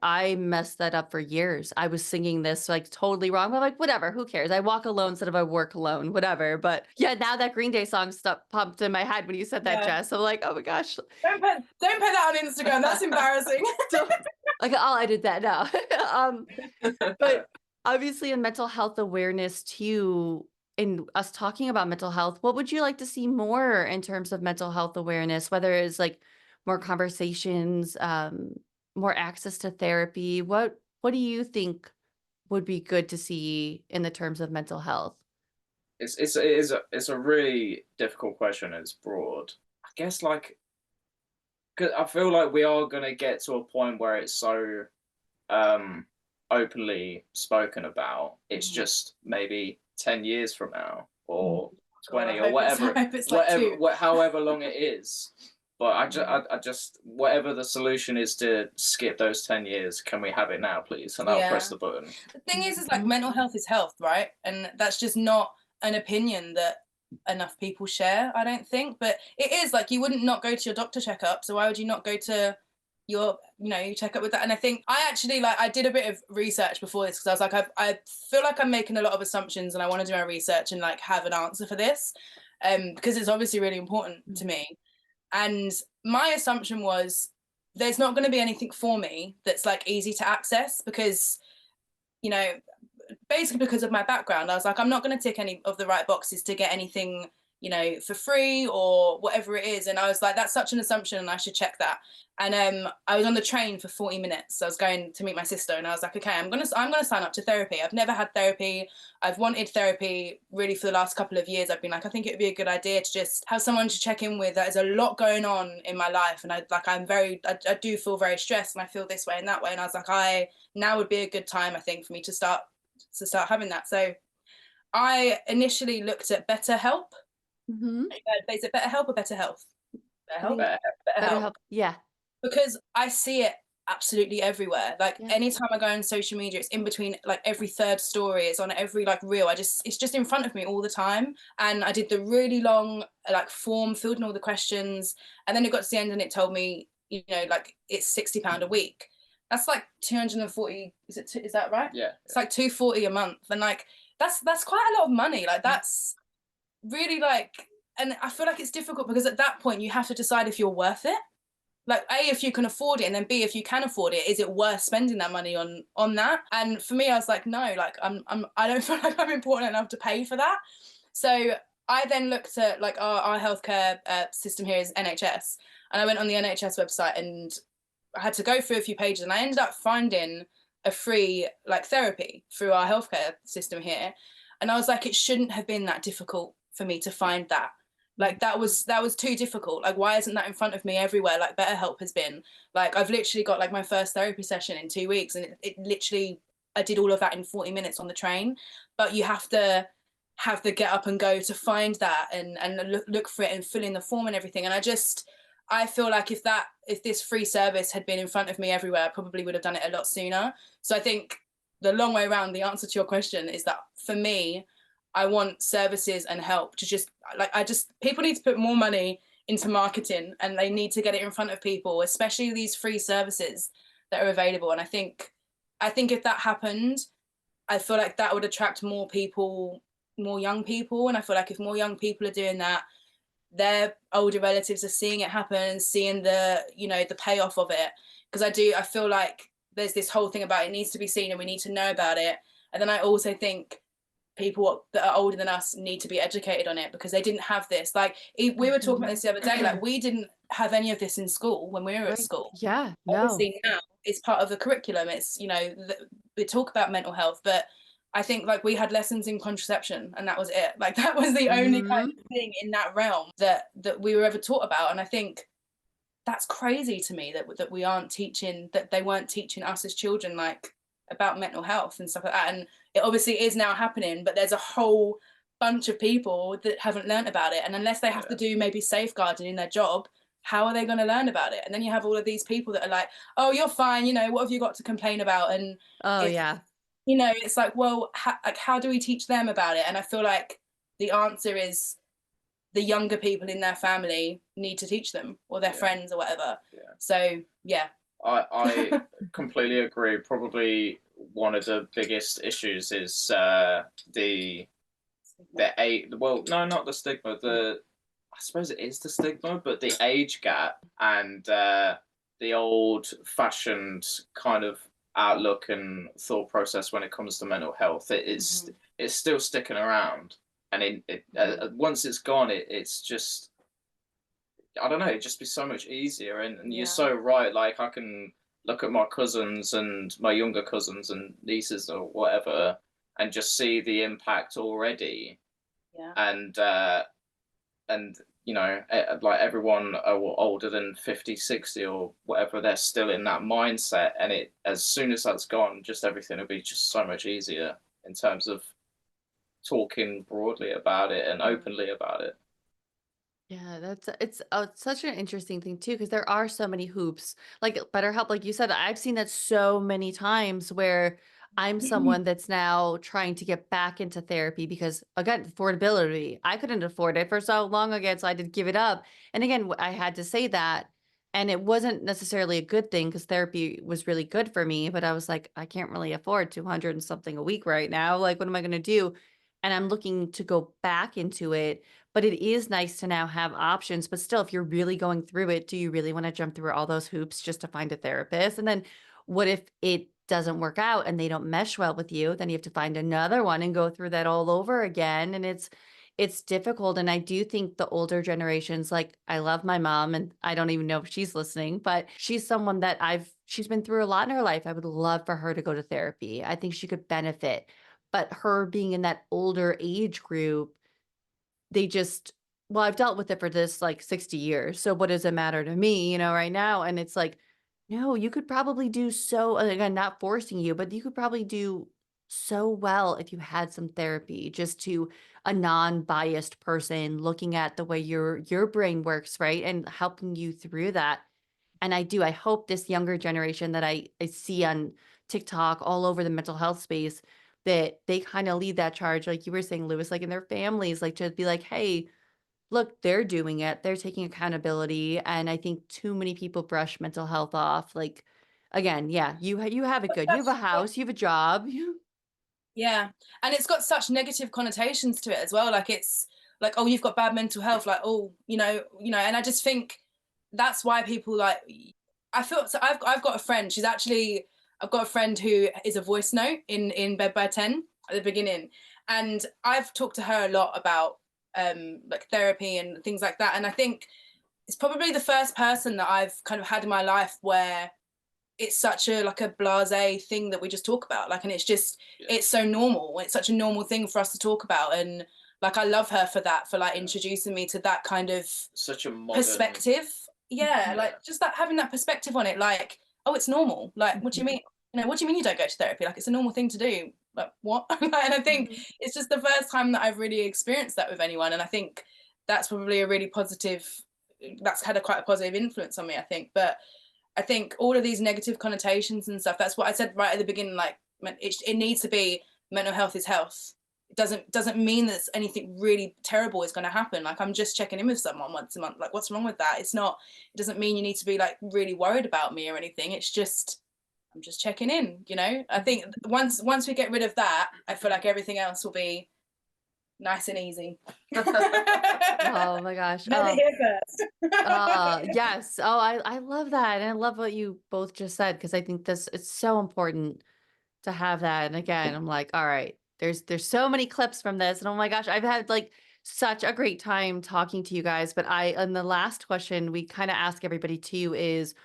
I messed that up for years. I was singing this like totally wrong. I'm like, whatever, who cares? I walk alone instead of I work alone, whatever. But yeah, now that Green Day song stuff popped in my head when you said that, Yeah. Jess. I'm like, oh my gosh. Don't put that on Instagram. That's embarrassing. So, like, I'll edit that now. But obviously in mental health awareness too, in us talking about mental health, what would you like to see more in terms of mental health awareness, whether it's like more conversations, more access to therapy? What do you think would be good to see in the terms of mental health? It's a really difficult question. It's broad. I guess like 'cause I feel like we are gonna get to a point where it's so openly spoken about. It's just maybe 10 years from now or 20 or whatever, however long it is. But I just whatever the solution is to skip those 10 years, can we have it now, please? And I'll press the button. The thing is like mental health is health, right? And that's just not an opinion that enough people share, I don't think. But it is like you wouldn't not go to your doctor checkup, so why would you not go to you check up with that. And I think I actually like I did a bit of research before this because I was like I feel like I'm making a lot of assumptions and I want to do my research and like have an answer for this, because it's obviously really important to me. And my assumption was there's not going to be anything for me that's like easy to access because, you know, basically because of my background, I was like, I'm not going to tick any of the right boxes to get anything, for free or whatever it is. And I was like, that's such an assumption and I should check that. And I was on the train for 40 minutes. So I was going to meet my sister and I was like, okay, I'm gonna sign up to therapy. I've never had therapy. I've wanted therapy really for the last couple of years. I've been like, I think it would be a good idea to just have someone to check in with. There's a lot going on in my life. And I do feel very stressed and I feel this way and that way. And I was like, now would be a good time, I think, for me to start having that. So I initially looked at BetterHelp. Mm-hmm. Is it BetterHelp or Better Health? BetterHelp. Better BetterHelp. help. Yeah. Because I see it absolutely everywhere. Like Yeah. anytime I go on social media, it's in between like every third story. It's on every like reel. It's just in front of me all the time. And I did the really long like form, filled in all the questions, and then it got to the end and it told me, like it's £60 a week. That's like 240. Is that right? Yeah. It's like 240 a month, and like that's quite a lot of money. Like that's really like, and I feel like it's difficult because at that point you have to decide if you're worth it. Like A, if you can afford it, and then B, if you can afford it, is it worth spending that money on that? And for me, I was like, no, like I don't feel like I'm important enough to pay for that. So I then looked at like our healthcare system here is NHS, and I went on the NHS website and I had to go through a few pages, and I ended up finding a free like therapy through our healthcare system here, and I was like, it shouldn't have been that difficult for me to find that. Like that was too difficult. Like why isn't that in front of me everywhere like BetterHelp has been? Like I've literally got like my first therapy session in 2 weeks, and it literally, I did all of that in 40 minutes on the train. But you have to have the get up and go to find that and look for it and fill in the form and everything. And I feel like if this free service had been in front of me everywhere, I probably would have done it a lot sooner. So I think the long way around, the answer to your question is that for me, I want services and help to just people need to put more money into marketing, and they need to get it in front of people, especially these free services that are available. And I think if that happened, I feel like that would attract more people, more young people. And I feel like if more young people are doing that, their older relatives are seeing it happen and seeing the payoff of it. Because I feel like there's this whole thing about it needs to be seen and we need to know about it. And then I also think people that are older than us need to be educated on it because they didn't have this. Like we were talking about this the other day, like we didn't have any of this in school when we were at school. Yeah, no. Obviously now it's part of the curriculum. It's, we talk about mental health, but I think like we had lessons in contraception and that was it. Like that was the only kind of thing in that realm that we were ever taught about. And I think that's crazy to me that we aren't teaching, that they weren't teaching us as children like about mental health and stuff like that. And it obviously is now happening, but there's a whole bunch of people that haven't learned about it. And unless they have to do maybe safeguarding in their job, how are they going to learn about it? And then you have all of these people that are like, oh, you're fine, what have you got to complain about? And it's like, well, how do we teach them about it? And I feel like the answer is the younger people in their family need to teach them, or their friends or whatever. So yeah, I completely agree. Probably one of the biggest issues is the age. Well, no, not the stigma. I suppose it is the stigma, but the age gap and the old-fashioned kind of outlook and thought process when it comes to mental health. It's still sticking around, and once it's gone, it's just, I don't know, it'd just be so much easier. And you're so right. Like I can look at my cousins and my younger cousins and nieces or whatever, and just see the impact already. Yeah. And like everyone older than 50, 60 or whatever, they're still in that mindset. And as soon as that's gone, just everything will be just so much easier in terms of talking broadly about it and openly about it. Yeah, it's such an interesting thing too, because there are so many hoops. Like BetterHelp, like you said, I've seen that so many times where I'm someone that's now trying to get back into therapy because again, affordability. I couldn't afford it for so long again, so I did give it up. And again, I had to say that And it wasn't necessarily a good thing because therapy was really good for me, but I was like, I can't really afford 200 and something a week right now. Like, what am I going to do? And I'm looking to go back into it. But it is nice to now have options. But still, if you're really going through it, do you really want to jump through all those hoops just to find a therapist? And then what if it doesn't work out and they don't mesh well with you? Then you have to find another one and go through that all over again. And it's difficult. And I do think the older generations, like I love my mom and I don't even know if she's listening, but she's someone that she's been through a lot in her life. I would love for her to go to therapy. I think she could benefit. But her being in that older age group, they just, well, I've dealt with it for this like 60 years. So what does it matter to me, right now? And it's like, no, you could probably do so, and again, not forcing you, but you could probably do so well if you had some therapy, just to a non-biased person looking at the way your brain works, right? And helping you through that. And I hope this younger generation that I see on TikTok all over the mental health space, that they kind of lead that charge, like you were saying, Lewis, like in their families, like to be like, hey, look, they're doing it. They're taking accountability. And I think too many people brush mental health off. Like, again, yeah, you have it good. You have a house, you have a job. Yeah. And it's got such negative connotations to it as well. Like it's like, oh, you've got bad mental health, like, oh, and I just think that's why people like I feel so I've got a friend, I've got a friend who is a voice note in Bed by 10 at the beginning. And I've talked to her a lot about like therapy and things like that. And I think it's probably the first person that I've kind of had in my life where it's such a like a blasé thing that we just talk about, like, and it's just it's so normal, it's such a normal thing for us to talk about. And like I love her for that, for like introducing me to that kind of Such a modern perspective. Yeah, like just that, having that perspective on it, like, oh, it's normal, like, what do you mean, what do you mean you don't go to therapy, like it's a normal thing to do, like what? And I think it's just the first time that I've really experienced that with anyone, and I think that's probably a really positive, that's had quite a positive influence on me, I think. But I think all of these negative connotations and stuff, that's what I said right at the beginning, like it needs to be mental health is health. It doesn't mean that anything really terrible is going to happen. Like, I'm just checking in with someone once a month. Like, what's wrong with that? It doesn't mean you need to be like really worried about me or anything. It's just, I'm just checking in, I think once we get rid of that, I feel like everything else will be nice and easy. Oh my gosh. Never here first. Yes. Oh, I love that. And I love what you both just said, because I think it's so important to have that. And again, I'm like, all right, there's so many clips from this. And oh my gosh, I've had like such a great time talking to you guys. But and the last question we kind of ask everybody too is,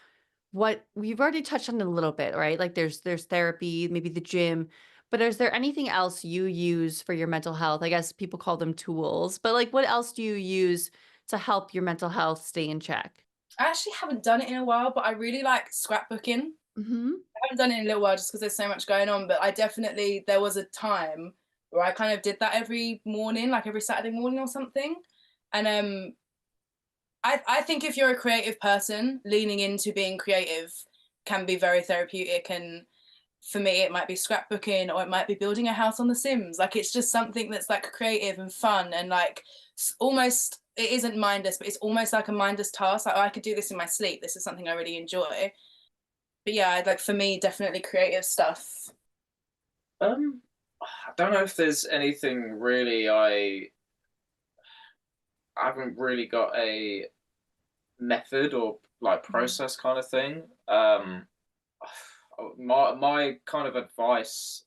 what we've already touched on a little bit, right? Like there's therapy, maybe the gym, but is there anything else you use for your mental health? I guess people call them tools, but like what else do you use to help your mental health stay in check? I actually haven't done it in a while, but I really like scrapbooking. Mm-hmm. I haven't done it in a little while just because there's so much going on, but there was a time where I kind of did that every morning, like every Saturday morning or something. And I think if you're a creative person, leaning into being creative can be very therapeutic. And for me, it might be scrapbooking, or it might be building a house on The Sims. Like, it's just something that's like creative and fun, and like almost, it isn't mindless, but it's almost like a mindless task. Like, oh, I could do this in my sleep. This is something I really enjoy. But yeah, like for me, definitely creative stuff. I don't know if there's anything really. I haven't really got a method or like process kind of thing. My kind of advice,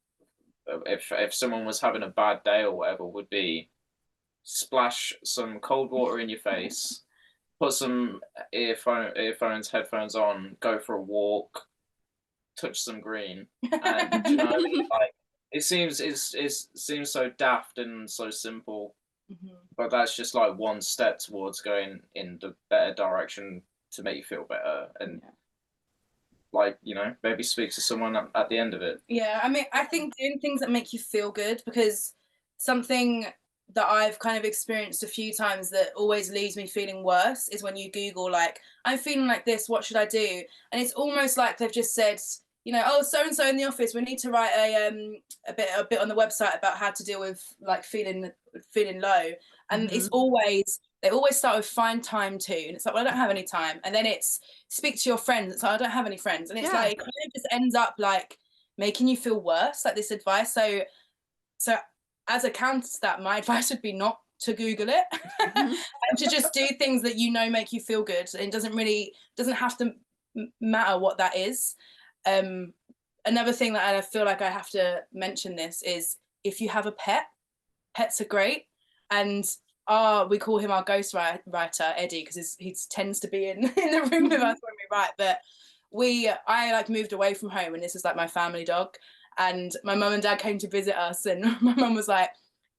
if someone was having a bad day or whatever, would be splash some cold water in your face, put some headphones on, go for a walk, touch some green, and like it seems so daft and so simple, but that's just like one step towards going in the better direction to make you feel better. And like, maybe speak to someone at the end of it. Yeah, I mean, I think doing things that make you feel good, because something that I've kind of experienced a few times that always leaves me feeling worse is when you Google, like, I'm feeling like this, what should I do? And it's almost like they've just said, oh, so and so in the office, we need to write a bit on the website about how to deal with like feeling low. And it's always they always start with find time to, and it's like, well, I don't have any time. And then it's speak to your friends. It's like, I don't have any friends. And it's like, it kind of just ends up like making you feel worse, like this advice. So as a counter to that, my advice would be not to Google it and to just do things that you know make you feel good. It doesn't have to matter what that is. Another thing that I feel like I have to mention this is if you have a pet, pets are great. And we call him our ghost writer, Eddie, because he tends to be in the room with us when we write. But I like moved away from home, and this is like my family dog. And my mum and dad came to visit us, and my mum was like,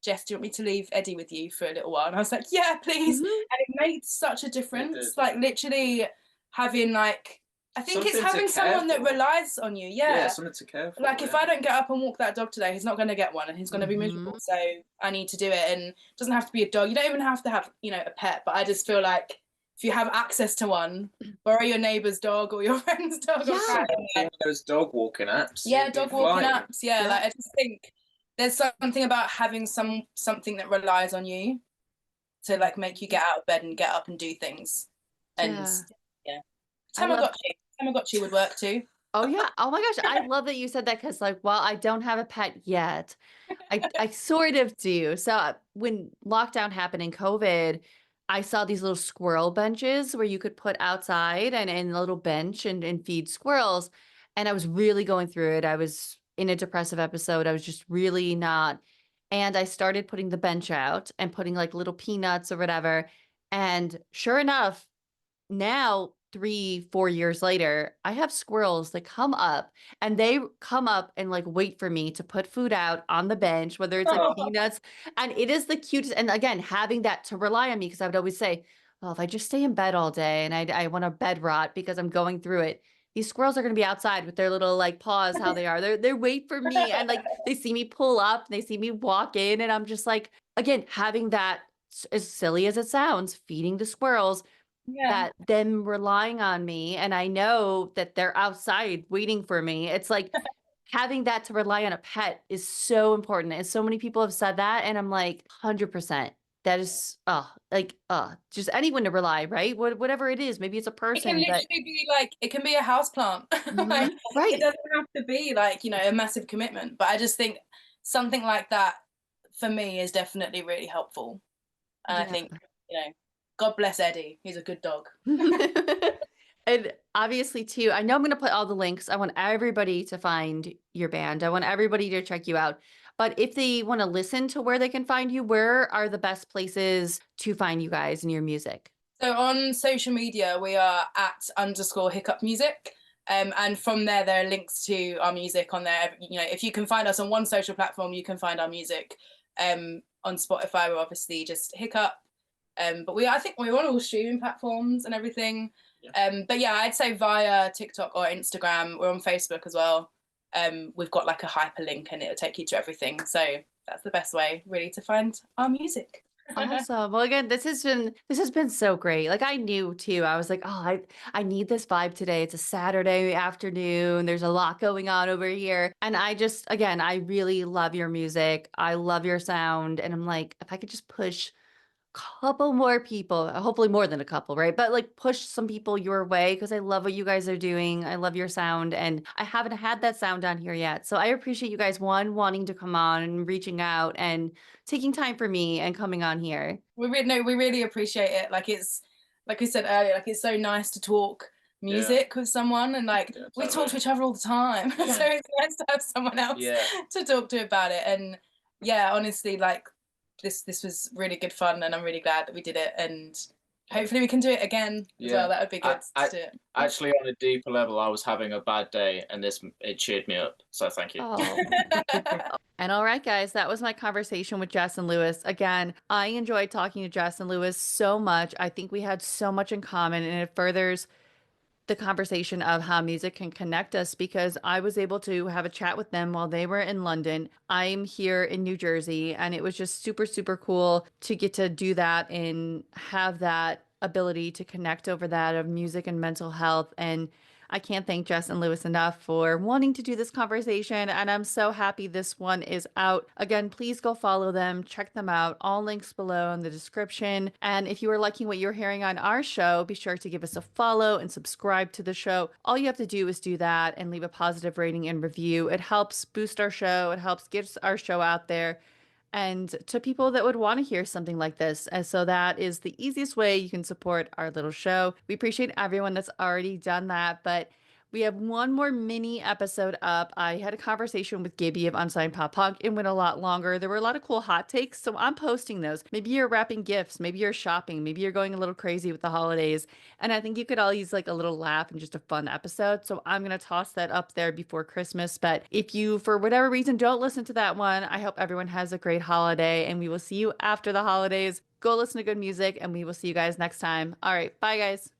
Jess, do you want me to leave Eddie with you for a little while? And I was like, yeah, please. And it made such a difference. Like literally having like, I think it's having someone that relies on you. Yeah, something to care for. Like if I don't get up and walk that dog today, he's not going to get one, and he's going to be miserable. So I need to do it. And it doesn't have to be a dog. You don't even have to have, a pet. But I just feel like if you have access to one, borrow your neighbour's dog or your friend's dog. Or cat. One of those dog walking apps. Yeah, dog walking apps. Yeah, like I just think there's something about having something that relies on you to like make you get out of bed and get up and do things. And Tamagotchi would work too. Oh yeah. Oh my gosh. I love that you said that, because like, while I don't have a pet yet, I sort of do. So when lockdown happened in COVID, I saw these little squirrel benches where you could put outside and a little bench and feed squirrels. And I was really going through it. I was in a depressive episode. I was just really not. And I started putting the bench out and putting like little peanuts or whatever. And sure enough, now 3-4 years later, I have squirrels that come up, and they come up and like wait for me to put food out on the bench, whether it's like peanuts. And it is the cutest. And again, having that to rely on me, because I would always say, well, if I just stay in bed all day and I want to bed rot because I'm going through it, these squirrels are going to be outside with their little like paws, how they are. They wait for me, and like they see me pull up, they see me walk in, and I'm just like, again, having that, as silly as it sounds, feeding the squirrels, that them relying on me, and I know that they're outside waiting for me. It's like having that to rely on a pet is so important. And so many people have said that, and I'm like, 100%. That is just anyone to rely, right? Whatever it is, maybe it's a person. It can literally be like, it can be a house plant. Like, right. It doesn't have to be like, a massive commitment. But I just think something like that for me is definitely really helpful. And I think, God bless Eddie. He's a good dog. And obviously too, I know I'm going to put all the links. I want everybody to find your band. I want everybody to check you out. But if they want to listen to where they can find you, where are the best places to find you guys and your music? So on social media, we are at _Hiccup Music. And from there are links to our music on there. If you can find us on one social platform, you can find our music. On Spotify, we're obviously just Hiccup. But I think we're on all streaming platforms and everything. But yeah, I'd say via TikTok or Instagram. We're on Facebook as well. We've got like a hyperlink, and it'll take you to everything. So that's the best way really to find our music. Awesome. Well, again, this has been so great. Like I knew too, I was like, oh, I need this vibe today. It's a Saturday afternoon. There's a lot going on over here. And again, I really love your music. I love your sound. And I'm like, if I could just push couple more people, hopefully more than a couple, right? But like push some people your way, because I love what you guys are doing. I love your sound, and I haven't had that sound on here yet. So I appreciate you guys, wanting to come on and reaching out and taking time for me and coming on here. We really appreciate it. Like it's, like I said earlier, like it's so nice to talk music with someone, and like we talk to each other all the time. So it's nice to have someone else to talk to about it. And honestly, like this was really good fun, and I'm really glad that we did it, and hopefully we can do it again as well. That would be good to do it. Actually, on a deeper level, I was having a bad day, and it cheered me up, so thank you. And all right, guys, that was my conversation with Jess and Lewis. Again, I enjoyed talking to Jess and Lewis so much. I think we had so much in common, and it furthers the conversation of how music can connect us, because I was able to have a chat with them while they were in London. I'm here in New Jersey, and it was just super, super cool to get to do that and have that ability to connect over that of music and mental health. And I can't thank Jess and Lewis enough for wanting to do this conversation, and I'm so happy this one is out. Again, please go follow them, check them out. All links below in the description. And if you are liking what you're hearing on our show, be sure to give us a follow and subscribe to the show. All you have to do is do that and leave a positive rating and review. It helps boost our show, it helps get our show out there and to people that would want to hear something like this. And so that is the easiest way you can support our little show. We appreciate everyone that's already done that, but we have one more mini episode up. I had a conversation with Gibby of Unsigned Pop Punk. It went a lot longer. There were a lot of cool hot takes, so I'm posting those. Maybe you're wrapping gifts, maybe you're shopping, maybe you're going a little crazy with the holidays. And I think you could all use like a little laugh and just a fun episode. So I'm going to toss that up there before Christmas. But if you, for whatever reason, don't listen to that one, I hope everyone has a great holiday and we will see you after the holidays. Go listen to good music and we will see you guys next time. All right. Bye, guys.